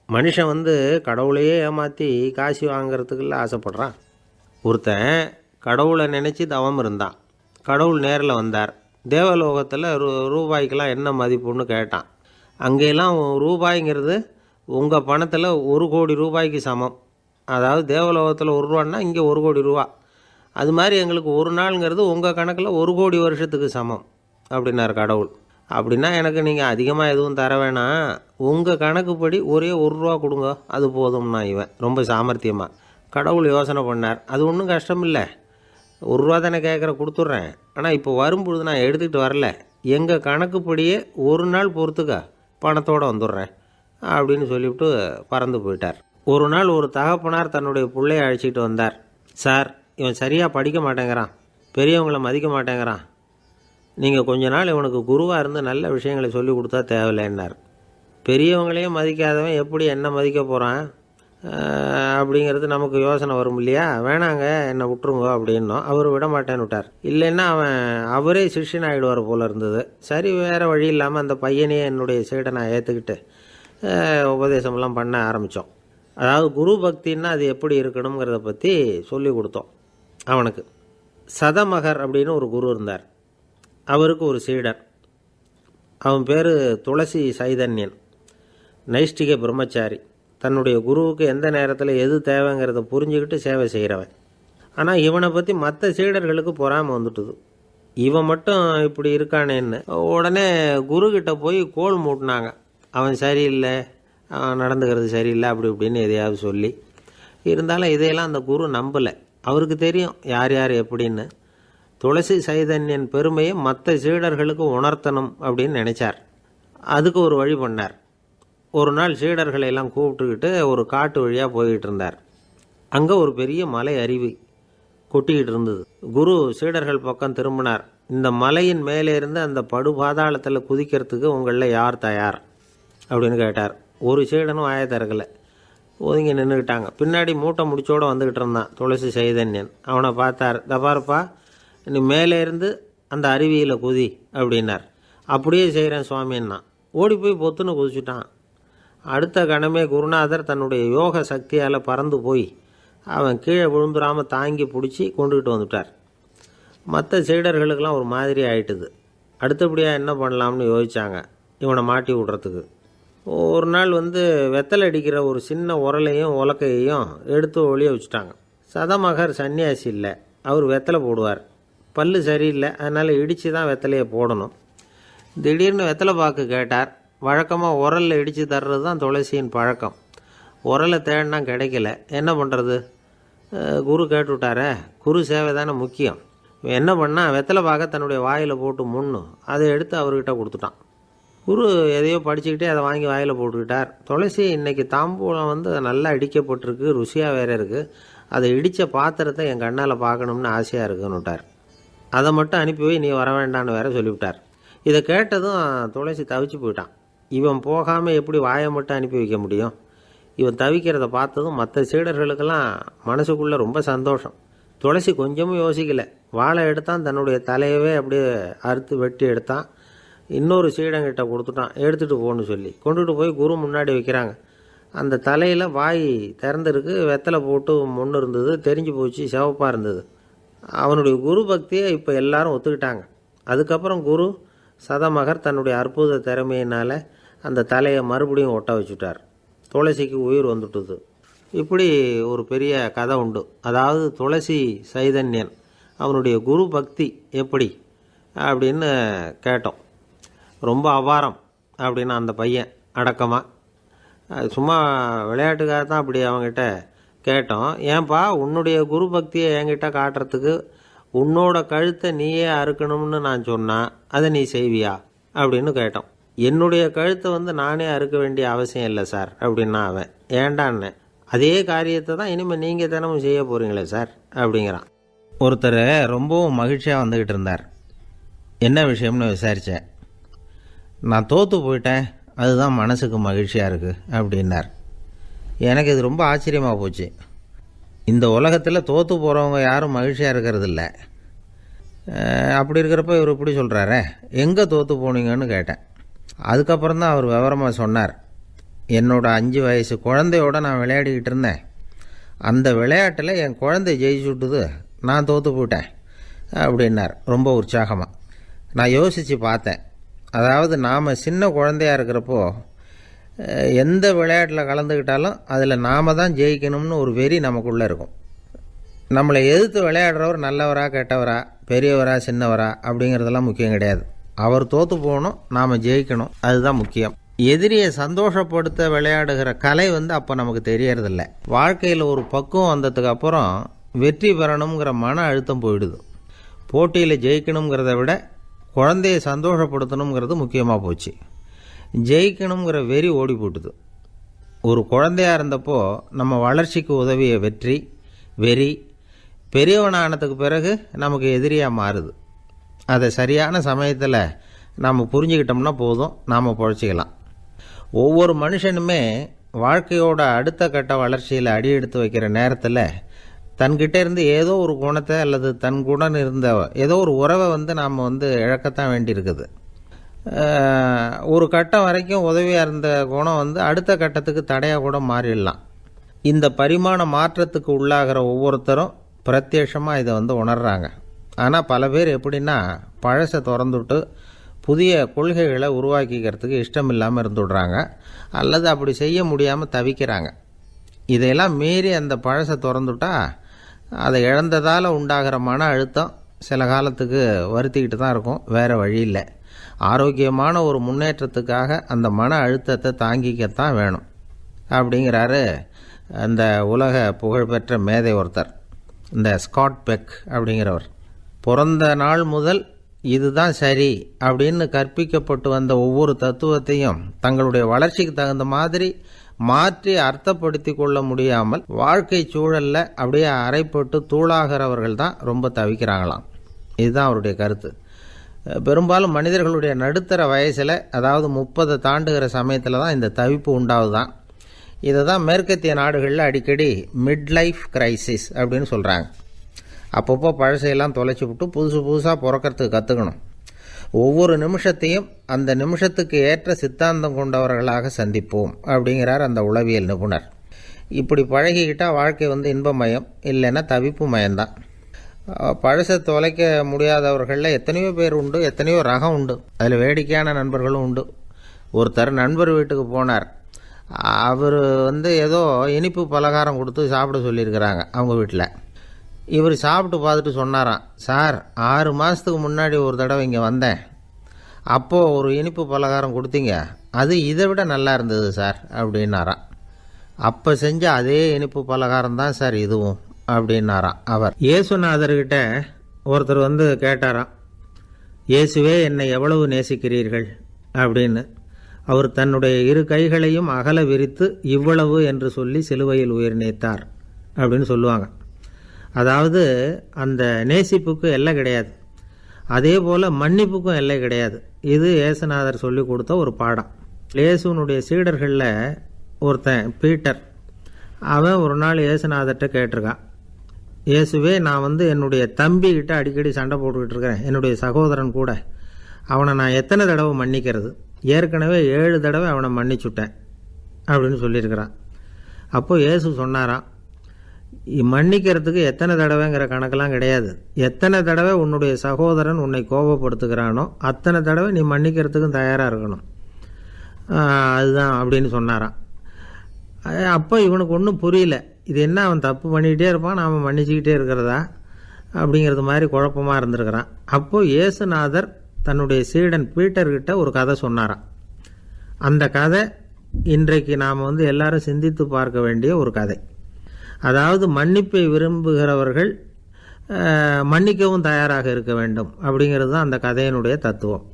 மனுஷன் வந்து கடவுளையே ஏமாற்றி காசு வாங்கிறதுக்குள்ள ஆசைப்படுறான். ஒருத்தன் கடவுளை நினச்சி தவம் இருந்தான். கடவுள் நேரில் வந்தார். தேவலோகத்தில் ரூபாய்க்கெல்லாம் என்ன மதிப்புன்னு கேட்டான். அங்கெல்லாம் ரூபாய்ங்கிறது உங்கள் பணத்தில் 1 கோடி ரூபாய்க்கு சமம். அதாவது தேவலோகத்தில் 1 ரூபான்னா இங்கே 1 கோடி ரூபா. அது மாதிரி எங்களுக்கு ஒரு நாளுங்கிறது உங்கள் கணக்கில் 1 கோடி வருஷத்துக்கு சமம் அப்படின்னார் கடவுள். அப்படின்னா எனக்கு நீங்கள் அதிகமாக எதுவும் தர வேணாம், உங்கள் கணக்குப்படி ஒரே 1 ரூபா கொடுங்க, அது போதும்னா இவன் ரொம்ப சாமர்த்தியமாக. கடவுள் யோசனை பண்ணார். அது ஒன்றும் கஷ்டம் இல்லை, 1 ரூபா தானே கேட்குற, கொடுத்துட்றேன். ஆனால் இப்போ வரும்பொழுது நான் எடுத்துக்கிட்டு வரல, எங்கள் கணக்குப்படியே 1 நாள் பொறுத்துக்க பணத்தோடு வந்துடுறேன் அப்படின்னு சொல்லிவிட்டு பறந்து போயிட்டார். ஒரு நாள் ஒரு தகப்பனார் தன்னுடைய பிள்ளையை அழைச்சிக்கிட்டு வந்தார். சார், இவன் சரியாக படிக்க மாட்டேங்கிறான், பெரியவங்களை மதிக்க மாட்டேங்கிறான், நீங்கள் கொஞ்ச நாள் இவனுக்கு குருவாக இருந்து நல்ல விஷயங்களை சொல்லி கொடுத்தா தேவையில்லைன்னார். பெரியவங்களையும் மதிக்காதவன் எப்படி என்ன மதிக்க போகிறான் அப்படிங்கிறது நமக்கு யோசனை வரும் இல்லையா? வேணாங்க, என்னை விட்டுருங்க அப்படின்னோம். அவர் விட மாட்டேன்னு விட்டார். இல்லைன்னா அவரே சிஷ்யன் ஆகிடுவார் போல இருந்தது. சரி, வேறு வழி இல்லாமல் அந்த பையனையே என்னுடைய சைடை நான் ஏற்றுக்கிட்டு உபதேசமெல்லாம் பண்ண ஆரம்பித்தோம். அதாவது குரு பக்தின்னா அது எப்படி இருக்கணுங்கிறத பற்றி சொல்லி கொடுத்தோம் அவனுக்கு. சதமகர் அப்படின்னு ஒரு குரு இருந்தார். அவருக்கு ஒரு சீடர். அவன் பேர் துளசி சைதன்யன், நைஷ்டிக பிரம்மச்சாரி. தன்னுடைய குருவுக்கு எந்த நேரத்தில் எது தேவைங்கிறத புரிஞ்சுக்கிட்டு சேவை செய்கிறவன். ஆனால் இவனை பற்றி மற்ற சீடர்களுக்கு பொறாமல் வந்துட்டுது. இவன் மட்டும் இப்படி இருக்கானேன்னு உடனே குருக்கிட்ட போய் கோல் மூட்டினாங்க. அவன் சரியில்லை, அவன் நடந்துக்கிறது சரியில்லை, அப்படி இப்படின்னு எதையாவது சொல்லி. இருந்தாலும் இதையெல்லாம் அந்த குரு நம்பலை. அவருக்கு தெரியும் யார் யார் எப்படின்னு. துளசி சைதன்யன் பெருமையை மற்ற சீடர்களுக்கு உணர்த்தணும் அப்படின்னு நினைச்சார். அதுக்கு ஒரு வழி பண்ணார். ஒரு நாள் சீடர்களை எல்லாம் கூப்பிட்டுக்கிட்டு ஒரு காட்டு வழியாக போய்கிட்டு இருந்தார். அங்கே ஒரு பெரிய மலை அருவி கொட்டிக்கிட்டு இருந்தது. குரு சீடர்கள் பக்கம் திரும்பினார். இந்த மலையின் மேலே இருந்து அந்த படுபாதாளத்தில் குதிக்கிறதுக்கு உங்களில் யார் தயார் அப்படின்னு கேட்டார். ஒரு சீடனும் வாயை திறக்கலை, ஒதுங்கி நின்றுக்கிட்டாங்க. பின்னாடி மூட்டை முடிச்சோடு வந்துக்கிட்டு இருந்தான் துளசி சைதன்யன். அவனை பார்த்தார். தபாரப்பா, நீ மேலே இருந்து அந்த அருவியில் குதி அப்படின்னார். அப்படியே செய்கிறேன் சுவாமின்னா ஓடி போய் பொத்துன்னு குதிச்சுட்டான். அடுத்த கணமே குருநாதர் தன்னுடைய யோக சக்தியால் பறந்து போய் அவன் கீழே விழுந்துடாமல் தாங்கி பிடிச்சி கொண்டுகிட்டு வந்துட்டார். மற்ற சீடர்களுக்கெல்லாம் ஒரு மாதிரி ஆயிட்டுது. அடுத்தபடியாக என்ன பண்ணலாம்னு யோசித்தாங்க இவனை மாட்டி விடுறதுக்கு. ஒரு நாள் வெத்தலை அடிக்கிற ஒரு சின்ன உரலையும் உலக்கையையும் எடுத்து ஒளிய வச்சுட்டாங்க. சதமகர் சன்னியாசி இல்லை, அவர் வெத்தலை போடுவார். பல்லு சரியில்லை, அதனால் இடித்து தான் வெத்தலையை போடணும். திடீர்னு வெத்தலை பாக்கு கேட்டார். வழக்கமாக உரலில் இடித்து தர்றது தான் துளசியின் பழக்கம். உரலை தேடினா கிடைக்கல, என்ன பண்ணுறது? குரு கேட்டுவிட்டாரே, குரு சேவை தானே முக்கியம். என்ன பண்ணால் வெத்தலை பாக்க தன்னுடைய வாயில் போட்டு முன்னு அதை எடுத்து அவர்கிட்ட கொடுத்துட்டான். குரு எதையோ படிச்சுக்கிட்டே அதை வாங்கி வாயில் போட்டுக்கிட்டார். துளசி இன்றைக்கி தாம்பூலம் நல்லா இடிக்கப்பட்டிருக்கு, ருசியாக வேறு இருக்குது, அதை இடித்த பாத்திரத்தை என் கண்ணால் பார்க்கணும்னு ஆசையாக இருக்குன்னு விட்டார். அதை மட்டும் அனுப்பி போய் நீ வர வேண்டான்னு வேற சொல்லிவிட்டார். இதை கேட்டதும் துளசி தவிச்சு போயிட்டான். இவன் போகாமல் எப்படி வாயை மட்டும் அனுப்பி வைக்க முடியும்? இவன் தவிக்கிறத பார்த்ததும் மற்ற சீடர்களுக்கெல்லாம் மனசுக்குள்ளே ரொம்ப சந்தோஷம். துளசி கொஞ்சமும் யோசிக்கலை, வாழை எடுத்தான், தன்னுடைய தலையவே அப்படியே அறுத்து வெட்டி எடுத்தான். இன்னொரு சீடங்கிட்ட கொடுத்துட்டான், எடுத்துகிட்டு போன்னு சொல்லி கொண்டுட்டு போய் குரு முன்னாடி வைக்கிறாங்க. அந்த தலையில் வாய் திறந்துருக்கு, வெத்தலை போட்டு முன்னு இருந்தது, தெரிஞ்சு போச்சு, சிவப்பாக இருந்தது. அவனுடைய குரு பக்தியை இப்போ எல்லாரும் ஒத்துக்கிட்டாங்க. அதுக்கப்புறம் குரு சதமகர் தன்னுடைய அற்புத திறமையினால் அந்த தலையை மறுபடியும் ஒட்ட வச்சுட்டார். துளசிக்கு உயிர் வந்துட்டுது. இப்படி ஒரு பெரிய கதை உண்டு. அதாவது துளசி சைதன்யன் அவனுடைய குரு பக்தி எப்படி அப்படின்னு கேட்டோம். ரொம்ப அபாரம் அப்படின்னு அந்த பையன் அடக்கமாக சும்மா விளையாட்டுக்காக தான் அப்படி அவங்ககிட்ட கேட்டோம். ஏன்பா உன்னுடைய குரு பக்தியை என்கிட்ட காட்டுறதுக்கு உன்னோட கழுத்தை நீயே அறுக்கணும்னு நான் சொன்னால் அதை நீ செய்வியா அப்படின்னு கேட்டோம். என்னுடைய கழுத்தை நானே அறுக்க வேண்டிய அவசியம் இல்லை சார் அப்படின்னா அவன். ஏண்டான்னு, அதே காரியத்தை தான் இனிமேல் நீங்கள் தினமும் செய்ய போகிறீங்களே சார் அப்படிங்கிறான். ஒருத்தர் ரொம்பவும் மகிழ்ச்சியாக வந்துக்கிட்டு இருந்தார். என்ன விஷயம்னு விசாரித்தேன். நான் தோற்று போயிட்டேன், அதுதான் மனசுக்கு மகிழ்ச்சியாக இருக்குது அப்படின்னார். எனக்கு இது ரொம்ப ஆச்சரியமாக போச்சு. இந்த உலகத்தில் தோற்று போகிறவங்க யாரும் மகிழ்ச்சியாக இருக்கிறதில்ல. அப்படி இருக்கிறப்ப இவர் இப்படி சொல்கிறாரே, எங்கே தோற்று போனீங்கன்னு கேட்டேன். அதுக்கப்புறம் தான் அவர் விவரமாக சொன்னார். என்னோட 5 வயசு குழந்தையோடு நான் விளையாடிக்கிட்டு இருந்தேன். அந்த விளையாட்டில் என் குழந்தை ஜெயிச்சு விட்டுது, நான் தோற்று போயிட்டேன் அப்படின்னார் ரொம்ப உற்சாகமாக. நான் யோசித்து பார்த்தேன். அதாவது நாம் சின்ன குழந்தையாக இருக்கிறப்போ எந்த விளையாட்டில் கலந்துக்கிட்டாலும் அதில் நாம் தான் ஜெயிக்கணும்னு ஒரு வெறி நமக்குள்ளே இருக்கும். நம்மளை எதிர்த்து விளையாடுறவர் நல்லவரா கெட்டவரா, பெரியவரா சின்னவரா அப்படிங்கிறதெல்லாம் முக்கியம் கிடையாது. அவர் தோற்று போகணும், நாம் ஜெயிக்கணும், அதுதான் முக்கியம். எதிரியை சந்தோஷப்படுத்த விளையாடுகிற கலை அப்போ நமக்கு தெரியறதில்ல. வாழ்க்கையில் ஒரு பக்குவம் வந்ததுக்கு அப்புறம் வெற்றி பெறணுங்கிற மன அழுத்தம் போயிடுது. போட்டியில் ஜெயிக்கணுங்கிறத விட குழந்தையை சந்தோஷப்படுத்தணுங்கிறது முக்கியமாக போச்சு. ஜெயிக்கணுங்கிற வெறி ஓடி போட்டுது. ஒரு குழந்தையாக இருந்தப்போ நம்ம வளர்ச்சிக்கு உதவிய வெறி பெரியவனானதுக்கு பிறகு நமக்கு எதிரியாக மாறுது. அதை சரியான சமயத்தில் நாம் புரிஞ்சுக்கிட்டோம்னா போதும், நாம் பொழைச்சிக்கலாம். ஒவ்வொரு மனுஷனுமே வாழ்க்கையோட அடுத்த கட்ட வளர்ச்சியில் அடி எடுத்து வைக்கிற நேரத்தில் தன்கிட்ட இருந்து ஏதோ ஒரு குணத்தை அல்லது தன் குணம் இருந்த ஏதோ ஒரு உறவை நாம் இழக்கத்தான் வேண்டியிருக்குது. ஒரு கட்டம் வரைக்கும் உதவியாக இருந்த குணம் அடுத்த கட்டத்துக்கு தடையாக கூட மாறிடலாம். இந்த பரிமாண மாற்றத்துக்கு உள்ளாகிற ஒவ்வொருத்தரும் பிரத்யட்சமாக இதை உணர்றாங்க. ஆனால் பல பேர் எப்படின்னா பழசை திறந்துவிட்டு புதிய கொள்கைகளை உருவாக்கிக்கிறதுக்கு இஷ்டம் இல்லாமல் இருந்துவிடுறாங்க, அல்லது அப்படி செய்ய முடியாமல் தவிக்கிறாங்க. இதையெல்லாம் மீறி அந்த பழசை திறந்துட்டா அதை இழந்ததால் உண்டாகிற மன அழுத்தம் சில காலத்துக்கு வருத்திக்கிட்டு தான் இருக்கும், வேறு வழி இல்லை. ஆரோக்கியமான ஒரு முன்னேற்றத்துக்காக அந்த மன அழுத்தத்தை தாங்கிக்கத்தான் வேணும் அப்படிங்கிறாரு அந்த உலக புகழ்பெற்ற மேதை ஒருத்தர், இந்த ஸ்காட் பெக் அப்படிங்கிறவர். பிறந்த நாள் முதல் இதுதான் சரி அப்படின்னு கற்பிக்கப்பட்டு வந்த ஒவ்வொரு தத்துவத்தையும் தங்களுடைய வளர்ச்சிக்கு தகுந்த மாதிரி மாற்றி அர்த்தப்படுத்தி கொள்ள முடியாமல் வாழ்க்கை சூழலில் அப்படியே அரைப்பட்டு தூளாகிறவர்கள் தான் ரொம்ப தவிக்கிறாங்களாம். இதுதான் அவருடைய கருத்து. பெரும்பாலும் மனிதர்களுடைய நடுத்தர வயசில், அதாவது 30 தாண்டுகிற சமயத்தில் தான் இந்த தவிப்பு உண்டாகுதான். இதை தான் மேற்கத்திய நாடுகளில் அடிக்கடி மிட் லைஃப் கிரைசிஸ் அப்படின்னு சொல்கிறாங்க. அப்பப்போ பழசையெல்லாம் தொலைச்சி விட்டு புதுசாக பிறக்கிறதுக்கு கற்றுக்கணும். ஒவ்வொரு நிமிஷத்தையும் அந்த நிமிஷத்துக்கு ஏற்ற சித்தாந்தம் கொண்டவர்களாக சந்திப்போம் அப்படிங்கிறார் அந்த உளவியல் நிபுணர். இப்படி பழகிக்கிட்டால் வாழ்க்கை இன்பமயம், இல்லைன்னா தவிப்பு மயம்தான். பழசை தொலைக்க முடியாதவர்களில் எத்தனையோ பேர் உண்டு, எத்தனையோ ரகம் உண்டு. அதில் வேடிக்கையான நண்பர்களும் உண்டு. ஒருத்தர் நண்பர் வீட்டுக்கு போனார். அவர் ஏதோ இனிப்பு பலகாரம் கொடுத்து சாப்பிட சொல்லியிருக்கிறாங்க அவங்க வீட்டில். இவர் சாப்பிட்டு பார்த்துட்டு சொன்னாராம், சார் 6 மாதத்துக்கு முன்னாடி ஒரு தடவை இங்கே வந்தேன், அப்போது ஒரு இனிப்பு பலகாரம் கொடுத்தீங்க, அது இதை விட நல்லா இருந்தது சார் அப்படின்னாராம். அப்போ செஞ்ச அதே இனிப்பு பலகாரம் தான் சார் இதுவும் அப்படின்னாராம் அவர். இயேசுநாதர்கிட்ட ஒருத்தர் கேட்டாராம், இயேசுவே என்னை எவ்வளவு நேசிக்கிறீர்கள் அப்படின்னு. அவர் தன்னுடைய 2 கைகளையும் அகல விரித்து இவ்வளவு என்று சொல்லி சிலுவையில் உயிர் நீத்தார் அப்படின்னு சொல்லுவாங்க. அதாவது அந்த நேசிப்புக்கு எல்லை கிடையாது, அதே போல் மன்னிப்புக்கும் எல்லை கிடையாது. இது இயேசுநாதர் சொல்லி கொடுத்த ஒரு பாடம். இயேசுனுடைய சீடர்களில் ஒருத்தன் பீட்டர், அவன் ஒரு நாள் இயேசுநாதர்கிட்ட கேட்டிருக்கான், இயேசுவே நான் என்னுடைய தம்பிக்கிட்ட அடிக்கடி சண்டை போட்டுக்கிட்டு இருக்கிறேன், என்னுடைய சகோதரன் கூட, அவனை நான் எத்தனை தடவை மன்னிக்கிறது? ஏற்கனவே 7 தடவை அவனை மன்னிச்சுட்டேன் அப்படின்னு சொல்லியிருக்கிறான். அப்போது இயேசு சொன்னாராம், மன்னிக்கிறதுக்கு எத்தனை தடவைங்கிற கணக்கெல்லாம் கிடையாது. எத்தனை தடவை உன்னுடைய சகோதரன் உன்னை கோபப்படுத்துகிறானோ அத்தனை தடவை நீ மன்னிக்கிறதுக்கும் தயாராக இருக்கணும், அதுதான் அப்படின்னு சொன்னாராம். அப்போ இவனுக்கு ஒன்றும் புரியல, இது என்ன அவன் தப்பு பண்ணிக்கிட்டே இருப்பான், நாம் மன்னிச்சுக்கிட்டே இருக்கிறதா அப்படிங்கிறது மாதிரி குழப்பமாக இருந்திருக்கிறான். அப்போது இயேசுநாதர் தன்னுடைய சீடன் பீட்டர்கிட்ட ஒரு கதை சொன்னாராம். அந்த கதை இன்றைக்கு நாம் எல்லாரும் சிந்தித்து பார்க்க வேண்டிய ஒரு கதை. அதாவது மன்னிப்பை விரும்புகிறவர்கள் மன்னிக்கவும் தயாராக இருக்க வேண்டும் அப்படிங்கிறது தான் அந்த கதையினுடைய தத்துவம்.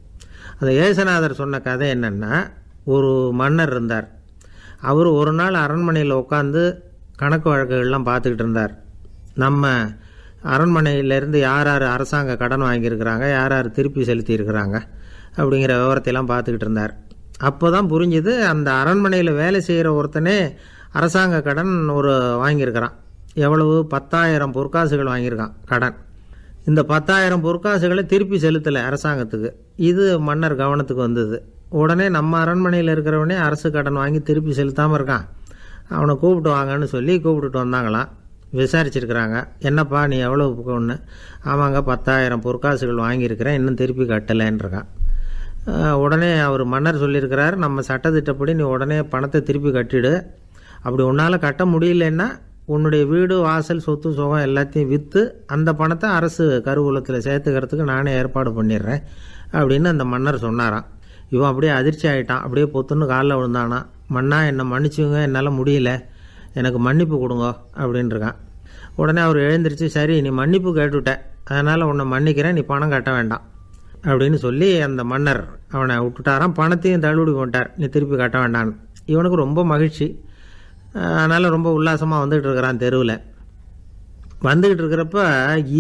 அந்த இயேசுநாதர் சொன்ன கதை என்னென்னா, ஒரு மன்னர் இருந்தார். அவர் ஒரு நாள் அரண்மனையில் உட்காந்து கணக்கு வழக்குகள்லாம் பார்த்துக்கிட்டு இருந்தார். நம்ம அரண்மனையிலேருந்து யார் யார் அரசாங்க கடன் வாங்கியிருக்கிறாங்க, யார் யார் திருப்பி செலுத்தியிருக்கிறாங்க அப்படிங்கிற விவரத்தையெல்லாம் பார்த்துக்கிட்டு இருந்தார். அப்போ தான் புரிஞ்சுது, அந்த அரண்மனையில் வேலை செய்கிற ஒருத்தனே அரசாங்க கடன் வாங்கியிருக்கிறான். எவ்வளவு? 10,000 பொற்காசுகள் வாங்கியிருக்கான் கடன். இந்த 10,000 பொற்காசுகளை திருப்பி செலுத்தலை அரசாங்கத்துக்கு. இது மன்னர் கவனத்துக்கு வந்தது. உடனே நம்ம அரண்மனையில் இருக்கிறவனே அரசு கடன் வாங்கி திருப்பி செலுத்தாமல் இருக்கான், அவனை கூப்பிட்டு வாங்கன்னு சொல்லி கூப்பிட்டுட்டு வந்தாங்களாம். விசாரிச்சிருக்கிறாங்க, என்னப்பா நீ எவ்வளோ ஒன்று? ஆமாங்க 10,000 பொற்காசுகள் வாங்கியிருக்கிறேன், இன்னும் திருப்பி கட்டலைன்றிருக்கான். உடனே அவர் மன்னர் சொல்லியிருக்கிறார், நம்ம சட்டத்திட்டப்படி நீ உடனே பணத்தை திருப்பி கட்டிடு, அப்படி உன்னால் கட்ட முடியலன்னா உன்னுடைய வீடு வாசல் சொத்து சுகம் எல்லாத்தையும் விற்று அந்த பணத்தை அரசு கருவூலத்தில் சேர்த்துக்கிறதுக்கு நானே ஏற்பாடு பண்ணிடுறேன் அப்படின்னு அந்த மன்னர் சொன்னாராம். இவன் அப்படியே அதிர்ச்சி ஆகிட்டான், அப்படியே பொத்துன்னு காலில் விழுந்தானா, மன்னா என்னை மன்னிச்சுங்க, என்னால் முடியல, எனக்கு மன்னிப்பு கொடுங்க அப்படின்ட்டுருக்கான். உடனே அவர் எழுந்திரிச்சு, சரி நீ மன்னிப்பு கேட்டுவிட்ட, அதனால் உன்னை மன்னிக்கிறேன், நீ பணம் கட்ட வேண்டாம் அப்படின்னு சொல்லி அந்த மன்னர் அவனை விட்டுட்டாராம். பணத்தையும் தள்ளுபடி பண்ணிட்டார், நீ திருப்பி கட்ட வேண்டான்னு. இவனுக்கு ரொம்ப மகிழ்ச்சி, அதனால் ரொம்ப உல்லாசமாக வந்துக்கிட்டு இருக்கிறான். தெருவில் வந்துக்கிட்டு இருக்கிறப்ப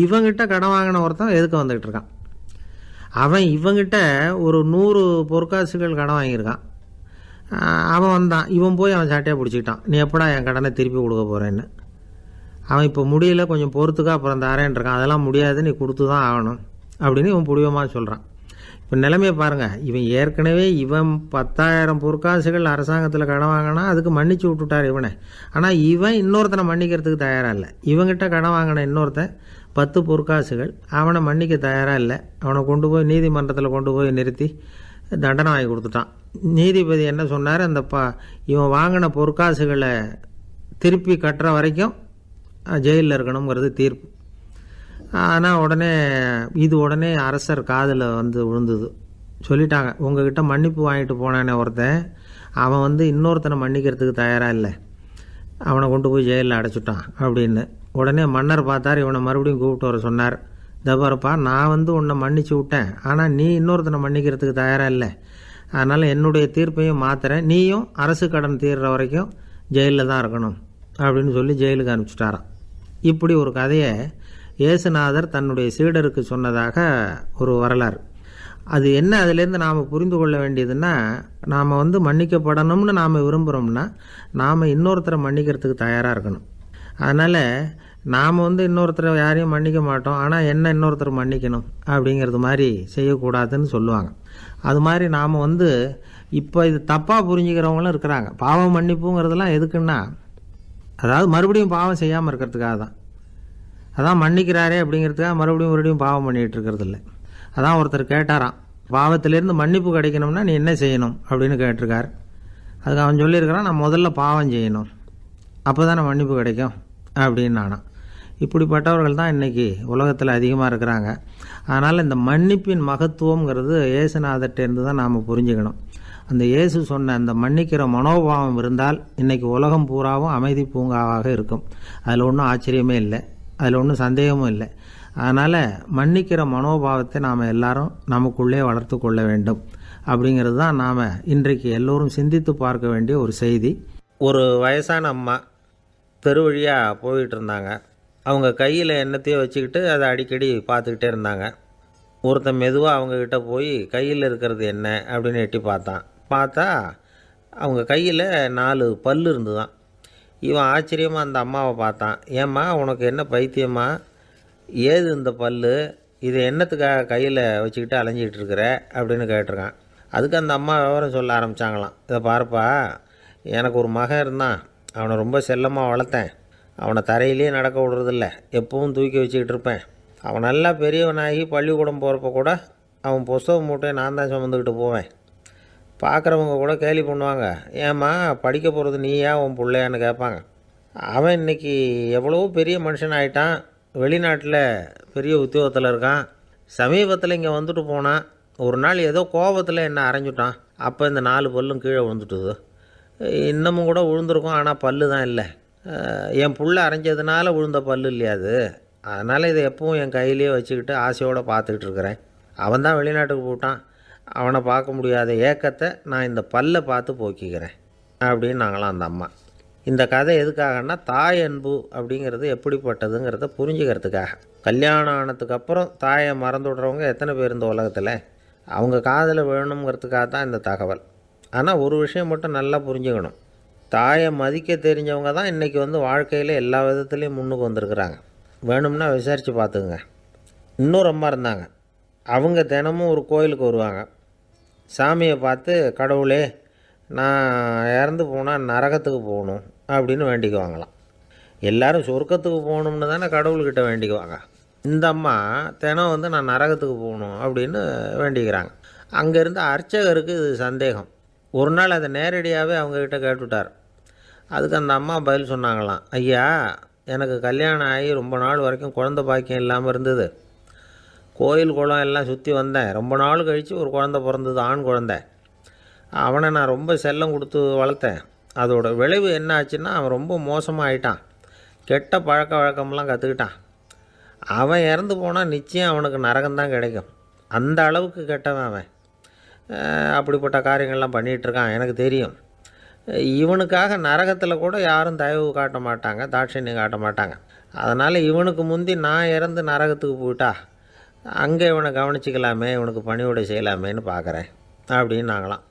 இவங்கிட்ட கடன் வாங்கின ஒருத்தன் எதுக்கு வந்துக்கிட்டு இருக்கான். அவன் இவங்கிட்ட ஒரு 100 பொற்காசுகள் கடன் வாங்கியிருக்கான். அவன் வந்தான், இவன் போய் அவன் சாட்டையாக பிடிச்சிக்கிட்டான், நீ எப்படா என் கடனை திருப்பி கொடுக்க போகிறேன்னு. அவன் இப்போ முடியல, கொஞ்சம் பொறுத்துக்கா, அப்புறம் தரேன் இருக்கான். அதெல்லாம் முடியாது, நீ கொடுத்து தான் ஆகணும் அப்படின்னு இவன் புடிவமாக சொல்கிறான். இப்போ நிலைமையை பாருங்கள், இவன் ஏற்கனவே 10,000 பொற்காசுகள் அரசாங்கத்தில் கடன் வாங்கினா அதுக்கு மன்னிச்சு விட்டுட்டார் இவனை. ஆனால் இவன் இன்னொருத்தனை மன்னிக்கிறதுக்கு தயாராக இல்லை. இவங்கிட்ட கடன் வாங்கின இன்னொருத்தன் 10 பொற்காசுகள், அவனை மன்னிக்க தயாராக இல்லை. அவனை கொண்டு போய் நீதிமன்றத்தில் கொண்டு போய் நிறுத்தி தண்டனை வாங்கி கொடுத்துட்டான். நீதிபதி என்ன சொன்னார், அந்த இவன் வாங்கின பொற்காசுகளை திருப்பி கட்டுற வரைக்கும் ஜெயிலில் இருக்கணுங்கிறது தீர்ப்பு. ஆனால் உடனே அரசர் காதில் விழுந்தது. சொல்லிட்டாங்க, உங்ககிட்ட மன்னிப்பு வாங்கிட்டு போனானே ஒருத்தன், அவன் இன்னொருத்தனை மன்னிக்கிறதுக்கு தயாராக இல்லை, அவனை கொண்டு போய் ஜெயிலில் அடைச்சிட்டான் அப்படின்னு. உடனே மன்னர் பார்த்தார், இவனை மறுபடியும் கூப்பிட்டு வர சொன்னார். இதை பாருப்பா, நான் வந்து உன்னை மன்னிச்சு விட்டேன், ஆனால் நீ இன்னொருத்தனை மன்னிக்கிறதுக்கு தயாராக இல்லை. அதனால் என்னுடைய தீர்ப்பையும் மாற்றுறேன், நீயும் அரசு கடன் தீர்ற வரைக்கும் ஜெயிலில் தான் இருக்கணும் அப்படின்னு சொல்லி ஜெயிலுக்கு அனுப்பிச்சிட்டாராம். இப்படி ஒரு கதையை இயேசுநாதர் தன்னுடைய சீடருக்கு சொன்னதாக ஒரு வரலாறு. அது என்ன, அதுலேருந்து நாம் புரிந்து கொள்ள வேண்டியதுன்னா, நாம் வந்து மன்னிக்கப்படணும்னு நாம் விரும்புகிறோம்னா நாம் இன்னொருத்தரை மன்னிக்கிறதுக்கு தயாராக இருக்கணும். அதனால் நாம் வந்து இன்னொருத்தரை யாரையும் மன்னிக்க மாட்டோம், ஆனால் என்ன இன்னொருத்தர் மன்னிக்கணும் அப்படிங்கிறது மாதிரி செய்யக்கூடாதுன்னு சொல்லுவாங்க. அது மாதிரி நாம் வந்து இப்போ இது தப்பாக புரிஞ்சுக்கிறவங்களும் இருக்கிறாங்க. பாவம் மன்னிப்புங்கிறதுலாம் எதுக்குன்னா, அதாவது மறுபடியும் பாவம் செய்யாமல் இருக்கிறதுக்காக தான். அதான் மன்னிக்கிறாரே அப்படிங்கிறதுக்காக மறுபடியும் பாவம் பண்ணிகிட்டு இருக்கிறது இல்லை. அதான் ஒருத்தர் கேட்டாராம், பாவத்திலேருந்து மன்னிப்பு கிடைக்கணும்னா நீ என்ன செய்யணும் அப்படின்னு கேட்டிருக்கார். அதுக்கு அவன் சொல்லியிருக்கிறான், நான் முதல்ல பாவம் செய்யணும், அப்போ தானே மன்னிப்பு கிடைக்கும் அப்படின்னு நானாம். இப்படிப்பட்டவர்கள் தான் இன்றைக்கி உலகத்தில் அதிகமாக இருக்கிறாங்க. அதனால் இந்த மன்னிப்பின் மகத்துவங்கிறது இயேசுநாதர்கிட்டேருந்து தான் நாம் புரிஞ்சுக்கணும். அந்த இயேசு சொன்ன அந்த மன்னிக்கிற மனோபாவம் இருந்தால் இன்றைக்கி உலகம் பூராவும் அமைதி பூங்காவாக இருக்கும். அதில் ஒன்றும் ஆச்சரியமே இல்லை, அதில் ஒன்றும் சந்தேகமும் இல்லை. அதனால் மன்னிக்கிற மனோபாவத்தை நாம் எல்லாரும் நமக்குள்ளே வளர்த்து கொள்ள வேண்டும் அப்படிங்கிறது தான் நாம் இன்றைக்கு எல்லோரும் சிந்தித்து பார்க்க வேண்டிய ஒரு செய்தி. ஒரு வயசான அம்மா தெரு வழியாக போயிட்டு இருந்தாங்க. அவங்க கையில் எண்ணத்தையோ வச்சுக்கிட்டு அதை அடிக்கடி பார்த்துக்கிட்டே இருந்தாங்க. ஒருத்தன் மெதுவாக அவங்கக்கிட்ட போய் கையில் இருக்கிறது என்ன அப்படின்னு எட்டி பார்த்தா அவங்க கையில் 4 பல் இருந்துதான். இவன் ஆச்சரியமாக அந்த அம்மாவை பார்த்தான். ஏம்மா, உனக்கு என்ன பைத்தியமா, ஏது இந்த பல், இது என்னத்துக்காக கையில் வச்சுக்கிட்டு அலைஞ்சிக்கிட்டு இருக்கிற அப்படின்னு கேட்டிருக்கான். அதுக்கு அந்த அம்மா விவரம் சொல்ல ஆரம்பித்தாங்களாம். இதை பாருப்பா, எனக்கு ஒரு மகன் இருந்தான், அவனை ரொம்ப செல்லமாக வளர்த்தேன். அவனை தரையிலேயே நடக்க விடுறதில்ல, எப்பவும் தூக்கி வச்சுக்கிட்டு இருப்பேன். அவன் நல்லா பெரியவனாகி பள்ளிக்கூடம் போகிறப்ப கூட அவன் புஸ்தக மூட்டையை நான் தான் சுமந்துக்கிட்டு போவேன். பார்க்குறவங்க கூட கேலி பண்ணுவாங்க, ஏம்மா படிக்க போகிறது நீயா உன் பிள்ளையான்னு கேட்பாங்க. அவன் இன்றைக்கி எவ்வளோ பெரிய மனுஷன் ஆகிட்டான், வெளிநாட்டில் பெரிய உத்தியோகத்தில் இருக்கான். சமீபத்தில் இங்கே வந்துட்டு போனான். ஒரு நாள் ஏதோ கோபத்தில் என்ன அரைஞ்சுட்டான். அப்போ இந்த 4 பல்லும் கீழே விழுந்துட்டுது. இன்னமும் கூட விழுந்திருக்கும், ஆனால் பல்லு தான் இல்லை. என் புள்ள அரைஞ்சதுனால விழுந்த பல்லு இல்லையா அது, அதனால் இதை எப்பவும் என் கையிலேயே வச்சுக்கிட்டு ஆசையோடு பார்த்துக்கிட்டு இருக்கிறேன். அவன் தான் வெளிநாட்டுக்கு போட்டான், அவனை பார்க்க முடியாத ஏக்கத்தை நான் இந்த பல்லை பார்த்து போக்கிக்கிறேன் அப்படின்னு நாங்களாம் அந்த அம்மா. இந்த கதை எதுக்காகன்னா, தாய் அன்பு அப்படிங்கிறது எப்படிப்பட்டதுங்கிறத புரிஞ்சுக்கிறதுக்காக. கல்யாணம் ஆனதுக்கப்புறம் தாயை மறந்து விடுறவங்க எத்தனை பேர் இந்த உலகத்தில், அவங்க காதில் வேணுங்கிறதுக்காக தான் இந்த தகவல். ஆனால் ஒரு விஷயம் மட்டும் நல்லா புரிஞ்சுக்கணும், தாயை மதிக்க தெரிஞ்சவங்க தான் இன்றைக்கி வந்து வாழ்க்கையில் எல்லா விதத்துலேயும் முன்னுக்கு வந்திருக்கிறாங்க. வேணும்னா விசாரித்து பார்த்துங்க. இன்னொரு அம்மா இருந்தாங்க, அவங்க தினமும் ஒரு கோயிலுக்கு வருவாங்க. சாமியை பார்த்து, கடவுளே நான் இறந்து போனால் நரகத்துக்கு போகணும் அப்படின்னு வேண்டிக்குவாங்களாம். எல்லோரும் சொர்க்கத்துக்கு போகணும்னு தானே கடவுள்கிட்ட வேண்டிக்குவாங்க. இந்த அம்மா தினம் வந்து நான் நரகத்துக்கு போகணும் அப்படின்னு வேண்டிக்கிறாங்க. அங்கேருந்து அர்ச்சகருக்கு இது சந்தேகம். ஒரு நாள் அதை நேரடியாகவே அவங்கக்கிட்ட கேட்டுவிட்டார். அதுக்கு அந்த அம்மா பதில் சொன்னாங்களாம், ஐயா, எனக்கு கல்யாணம் ஆகி ரொம்ப நாள் வரைக்கும் குழந்தை பாக்கியம் இல்லாமல் இருந்தது. கோயில் குளம் எல்லாம் சுற்றி வந்தேன். ரொம்ப நாள் கழித்து ஒரு குழந்தை பிறந்தது, ஆண் குழந்தை. அவனை நான் ரொம்ப செல்லம் கொடுத்து வளர்த்தேன். அதோட விளைவு என்ன ஆச்சுன்னா, அவன் ரொம்ப மோசமாக ஆகிட்டான். கெட்ட பழக்க வழக்கம்லாம் கற்றுக்கிட்டான். அவன் இறந்து போனால் நிச்சயம் அவனுக்கு நரகம்தான் கிடைக்கும். அந்த அளவுக்கு கெட்டவன் அவன். அப்படிப்பட்ட காரியங்கள்லாம் பண்ணிகிட்ருக்கான், எனக்கு தெரியும். இவனுக்காக நரகத்தில் கூட யாரும் தயவு காட்ட மாட்டாங்க, தாட்சண்யம் காட்ட மாட்டாங்க. அதனால் இவனுக்கு முந்தி நான் இறந்து நரகத்துக்கு போயிட்டா அங்கே இவனை கவனிச்சிக்கலாமே, இவனுக்கு பணிவிடை செய்யலாமேன்னு பார்க்குறேன் அப்படின்னு நாங்களாம்.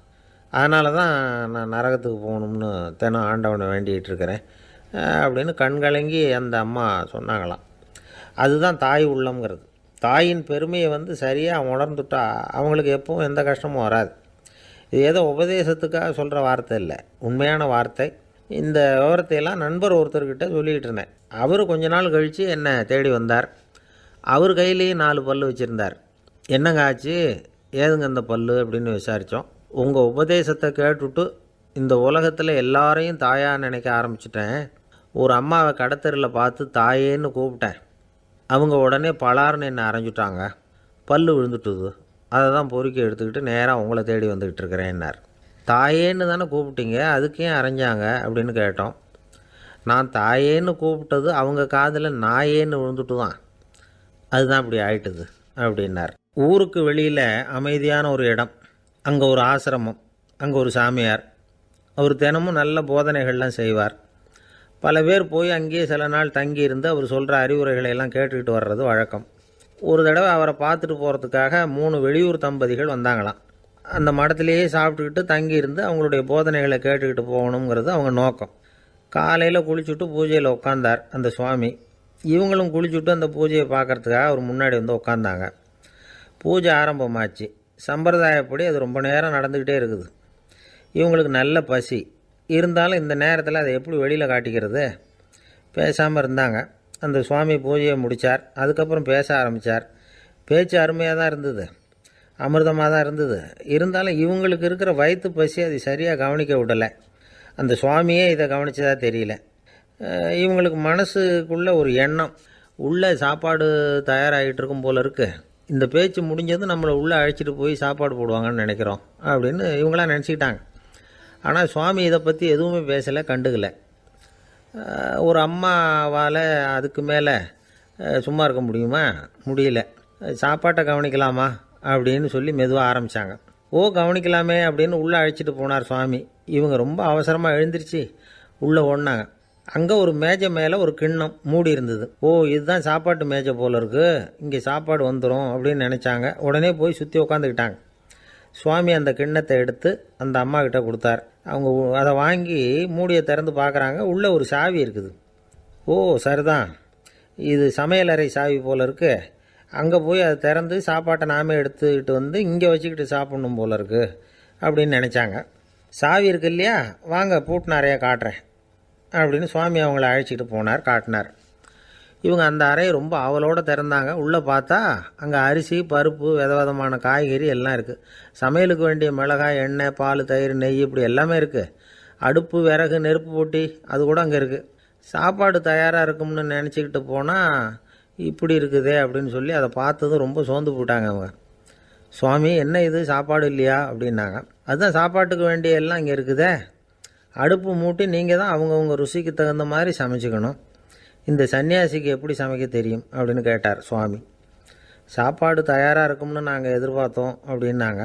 அதனால தான் நான் நரகத்துக்கு போகணும்னு தினம் ஆண்டவனை வேண்டிகிட்டு இருக்கிறேன் அப்படின்னு கண்கலங்கி அந்த அம்மா சொன்னாங்களாம். அதுதான் தாய் உள்ளம்ங்கிறது. தாயின் பெருமையை வந்து சரியாக உணர்ந்துட்டா அவங்களுக்கு எப்பவும் எந்த கஷ்டமும் வராது. இது ஏதோ உபதேசத்துக்காக சொல்கிற வார்த்தை இல்லை, உண்மையான வார்த்தை. இந்த விவரத்தையெல்லாம் நண்பர் ஒருத்தர்கிட்ட சொல்லிக்கிட்டு இருந்தேன். அவர் கொஞ்ச நாள் கழித்து என்னை தேடி வந்தார். அவர் கையிலேயும் 4 பல் வச்சுருந்தார். என்னங்க ஆச்சு, ஏதுங்க இந்த பல் அப்படின்னு விசாரித்தோம். உங்கள் உபதேசத்தை கேட்டுவிட்டு இந்த உலகத்தில் எல்லாரையும் தாயாக நினைக்க ஆரம்பிச்சிட்டேன். ஒரு அம்மாவை கடத்தரில் பார்த்து தாயேன்னு கூப்பிட்டேன். அவங்க உடனே பலார்னு என்னை அரைஞ்சிட்டாங்க, பல் விழுந்துட்டுது. அதை தான் பொறுக்கி எடுத்துக்கிட்டு நேராக உங்களை தேடி வந்துக்கிட்டு இருக்கிறேன்னார். தாயேன்னு தானே கூப்பிட்டீங்க, அதுக்கு ஏன் அரைஞ்சாங்க அப்படின்னு கேட்டோம். நான் தாயேன்னு கூப்பிட்டது அவங்க காதில் நாயேன்னு விழுந்துட்டு தான். அதுதான் இப்படி ஆயிட்டுது அப்படின்னார். ஊருக்கு வெளியில் அமைதியான ஒரு இடம், அங்கே ஒரு ஆசிரமம், அங்கே ஒரு சாமியார். அவர் தினமும் நல்ல போதனைகள்லாம் செய்வார். பல பேர் போய் அங்கேயே சில நாள் தங்கி இருந்து அவர் சொல்கிற அறிவுரைகளை எல்லாம் கேட்டுக்கிட்டு வர்றது வழக்கம். ஒரு தடவை அவரை பார்த்துட்டு போகிறதுக்காக 3 வெளியூர் தம்பதிகள் வந்தாங்களாம். அந்த மடத்திலேயே சாப்பிட்டுக்கிட்டு தங்கி இருந்து அவங்களுடைய போதனைகளை கேட்டுக்கிட்டு போகணுங்கிறது அவங்க நோக்கம். காலையில் குளிச்சுட்டு பூஜையில் உட்காந்தார் அந்த சுவாமி. இவங்களும் குளிச்சுட்டு அந்த பூஜையை பார்க்குறதுக்காக அவர் முன்னாடி வந்து உட்காந்தாங்க. பூஜை ஆரம்பமாச்சு. சம்பிரதாயப்படி அது ரொம்ப நேரம் நடந்துக்கிட்டே இருக்குது. இவங்களுக்கு நல்ல பசி இருந்தாலும் இந்த நேரத்தில் அதை எப்படி வெளியில் காட்டிக்கிறது? பேசாமல் இருந்தாங்க. அந்த சுவாமி பூஜையை முடித்தார். அதுக்கப்புறம் பேச ஆரம்பித்தார். பேச்சு அருமையாக தான் இருந்தது, அமிர்தமாக தான் இருந்தது. இருந்தாலும் இவங்களுக்கு இருக்கிற வயிற்று பசி அது சரியாக கவனிக்க விடலை. அந்த சுவாமியே இதை கவனித்ததா தெரியல. இவங்களுக்கு மனசுக்குள்ளே ஒரு எண்ணம், உள்ளே சாப்பாடு தயாராகிட்டு இருக்கும் போல இருக்குது, இந்த பேச்சு முடிஞ்சது நம்மளை உள்ளே அழைச்சிட்டு போய் சாப்பாடு போடுவாங்கன்னு நினைக்கிறோம் அப்படின்னு இவங்களாம் நினச்சிக்கிட்டாங்க. ஆனால் சுவாமி இதை பற்றி எதுவுமே பேசலை, கண்டுக்கலை. ஒரு அம்மாவால் அதுக்கு மேலே சும்மா இருக்க முடியுமா? முடியல. சாப்பாட்டை கவனிக்கலாமா அப்படின்னு சொல்லி மெதுவாக ஆரம்பித்தாங்க. கவனிக்கலாமே அப்படின்னு உள்ளே அழைச்சிட்டு போனார் சுவாமி. இவங்க ரொம்ப அவசரமாக எழுந்திரிச்சு உள்ளே ஓடினாங்க. அங்கே ஒரு மேஜை மேலே ஒரு கிண்ணம் மூடி இருந்தது. இதுதான் சாப்பாட்டு மேஜை போல இருக்குது, இங்கே சாப்பாடு வந்துடும் அப்படின்னு நினச்சாங்க. உடனே போய் சுற்றி உட்காந்துக்கிட்டாங்க. சுவாமி அந்த கிண்ணத்தை எடுத்து அந்த அம்மா கிட்ட கொடுத்தார். அவங்க அதை வாங்கி மூடியை திறந்து பார்க்குறாங்க. உள்ளே ஒரு சாவி இருக்குது. சரிதான், இது சமையலறை சாவி போல் இருக்குது. அங்கே போய் அதை திறந்து சாப்பாட்டை நாமே எடுத்துக்கிட்டு வந்து இங்கே வச்சுக்கிட்டு சாப்பிட்ணும் போல இருக்குது அப்படின்னு நினச்சாங்க. சாவி இருக்கு இல்லையா, வாங்க பூட்டு நிறையா காட்டுறேன் அப்படின்னு சுவாமி அவங்கள அழைச்சிட்டு போனார், காட்டினார். இவங்க அந்த அறையை ரொம்ப ஆவலோடு திறந்தாங்க. உள்ளே பார்த்தா அங்கே அரிசி, பருப்பு, விதவிதமான காய்கறி எல்லாம் இருக்குது. சமையலுக்கு வேண்டிய மிளகாய், எண்ணெய், பால், தயிர், நெய் இப்படி எல்லாமே இருக்குது. அடுப்பு, விறகு, நெருப்பு போட்டி அது கூட அங்கே இருக்குது. சாப்பாடு தயாராக இருக்கும்னு நினச்சிக்கிட்டு போனால் இப்படி இருக்குதே அப்படின்னு சொல்லி அதை பார்த்ததும் ரொம்ப சோர்ந்து போட்டாங்க அவங்க. சுவாமி, என்ன இது சாப்பாடு இல்லையா அப்படின்னாங்க. அதுதான் சாப்பாட்டுக்கு வேண்டிய எல்லாம் இங்கே இருக்குதே. அடுப்பு மூட்டி நீங்கள் தான் அவங்கவுங்க ருசிக்கு தகுந்த மாதிரி சமைச்சிக்கணும். இந்த சன்னியாசிக்கு எப்படி சமைக்க தெரியும் அப்படின்னு கேட்டார் சுவாமி. சாப்பாடு தயாராக இருக்கும்னு நாங்கள் எதிர்பார்த்தோம் அப்படின்னாங்க.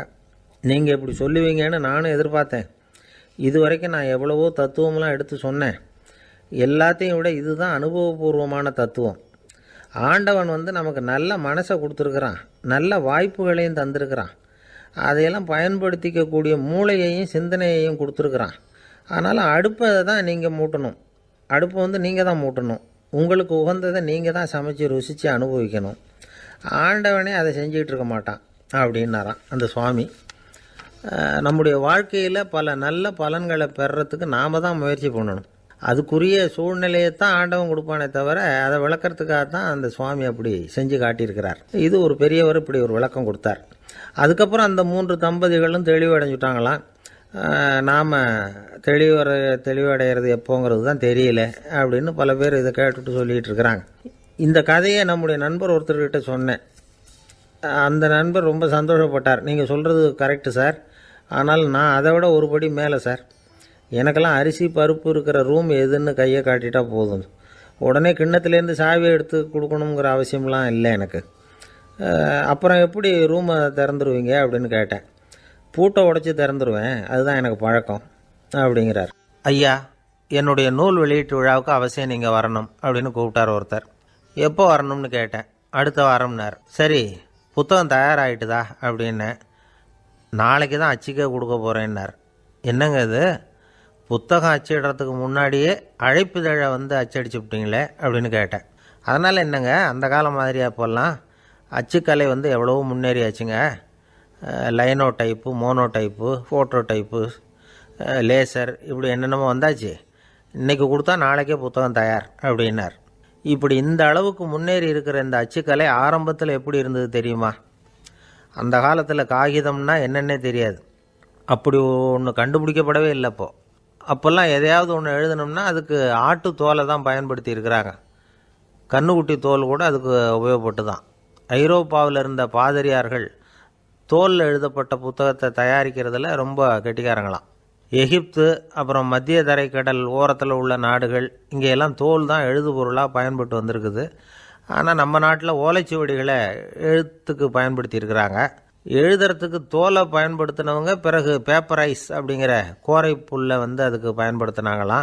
நீங்கள் இப்படி சொல்லுவீங்கன்னு நானும் எதிர்பார்த்தேன். இது வரைக்கும் நான் எவ்வளவோ தத்துவம்லாம் எடுத்து சொன்னேன். எல்லாத்தையும் விட இதுதான் அனுபவபூர்வமான தத்துவம். ஆண்டவன் நமக்கு நல்ல மனசை கொடுத்துருக்குறான், நல்ல வாய்ப்புகளையும் தந்திருக்கிறான், அதையெல்லாம் பயன்படுத்திக்கக்கூடிய மூளையையும் சிந்தனையையும் கொடுத்துருக்குறான். அதனால் அடுப்பை தான் நீங்கள் மூட்டணும். அடுப்பை நீங்கள் தான் மூட்டணும். உங்களுக்கு உகந்ததை நீங்கள் தான் சமைச்சு ருசித்து அனுபவிக்கணும். ஆண்டவனே அதை செஞ்சுக்கிட்டு இருக்க மாட்டான் அப்படின்னாராம் அந்த சுவாமி. நம்முடைய வாழ்க்கையில் பல நல்ல பலன்களை பெறுறதுக்கு நாம் தான் முயற்சி பண்ணணும். அதுக்குரிய சூழ்நிலையை தான் ஆண்டவன் கொடுப்பானே தவிர அதை விளக்கிறதுக்காக தான் அந்த சுவாமி அப்படி செஞ்சு காட்டியிருக்கிறார். இது ஒரு பெரியவர் இப்படி ஒரு விளக்கம் கொடுத்தார். அதுக்கப்புறம் அந்த 3 தம்பதிகளும் தெளிவடைஞ்சுட்டாங்களாம். நாம் தெளிவடைகிறது எப்போங்கிறது தான் தெரியல அப்படின்னு பல பேர் இதை கேட்டுட்டு சொல்லிகிட்டு இருக்கிறாங்க. இந்த கதையை நம்முடைய நண்பர் ஒருத்தர்கிட்ட சொன்னேன். அந்த நண்பர் ரொம்ப சந்தோஷப்பட்டார். நீங்கள் சொல்கிறது கரெக்டு சார், ஆனால் நான் அதை விட ஒரு படி மேலே சார். எனக்கெல்லாம் அரிசி, பருப்பு இருக்கிற ரூம் எதுன்னு கையை காட்டிட்டா போதும், உடனே கிண்ணத்துலேருந்து சாவியை எடுத்து கொடுக்கணுங்கிற அவசியம்லாம் இல்லை எனக்கு. அப்புறம் எப்படி ரூமை திறந்துருவீங்க அப்படின்னு கேட்டேன். பூட்டை உடச்சி திறந்துருவேன், அதுதான் எனக்கு பழக்கம் அப்படிங்கிறார். ஐயா, என்னுடைய நூல் வெளியீட்டு விழாவுக்கு அவசியம் நீங்கள் வரணும் அப்படின்னு கூப்பிட்டார் ஒருத்தர். எப்போ வரணும்னு கேட்டேன். அடுத்த வாரம்னார். சரி, புத்தகம் தயாராகிட்டுதா அப்படின்னு. நாளைக்கு தான் அச்சிக்க கொடுக்க போகிறேன்னார். என்னங்க இது, புத்தகம் அச்சிடுறதுக்கு முன்னாடியே அழைப்புதழை அச்சடிச்சு விட்டீங்களே அப்படின்னு கேட்டேன். அதனால் என்னங்க, அந்த காலம் மாதிரி அப்போல்லாம் அச்சுக்கலை எவ்வளவோ முன்னேறியாச்சுங்க. Linotype, monotype, phototype, laser இப்படி என்னென்னமோ வந்தாச்சு. இன்றைக்கி கொடுத்தா நாளைக்கே புத்தகம் தயார் அப்படின்னார். இப்படி இந்த அளவுக்கு முன்னேறி இருக்கிற இந்த அச்சுக்கலை ஆரம்பத்தில் எப்படி இருந்தது தெரியுமா? அந்த காலத்தில் காகிதம்னா என்னென்னே தெரியாது. அப்படி ஒன்று கண்டுபிடிக்கப்படவே இல்லை. அப்போல்லாம் எதையாவது ஒன்று எழுதணும்னா அதுக்கு ஆட்டு தோலை தான் பயன்படுத்தி இருக்கிறாங்க. கண்ணுக்குட்டி தோல் கூட அதுக்கு உபயோகப்பட்டு தான். ஐரோப்பாவில் இருந்த பாதிரியார்கள் தோலில் எழுதப்பட்ட புத்தகத்தை தயாரிக்கிறதுல ரொம்ப கெட்டிக்காரங்களாம். எகிப்து, அப்புறம் மத்திய தரைக்கடல் ஓரத்தில் உள்ள நாடுகள், இங்கே எல்லாம் தோல் தான் எழுதுபொருளாக பயன்பட்டு வந்திருக்குது. ஆனால் நம்ம நாட்டில் ஓலைச்சுவடிகளை எழுத்துக்கு பயன்படுத்தியிருக்கிறாங்க. எழுதுறதுக்கு தோலை பயன்படுத்தினவங்க பிறகு பேப்பரைஸ் அப்படிங்கிற கோரை புல்லை அதுக்கு பயன்படுத்தினாங்களாம்.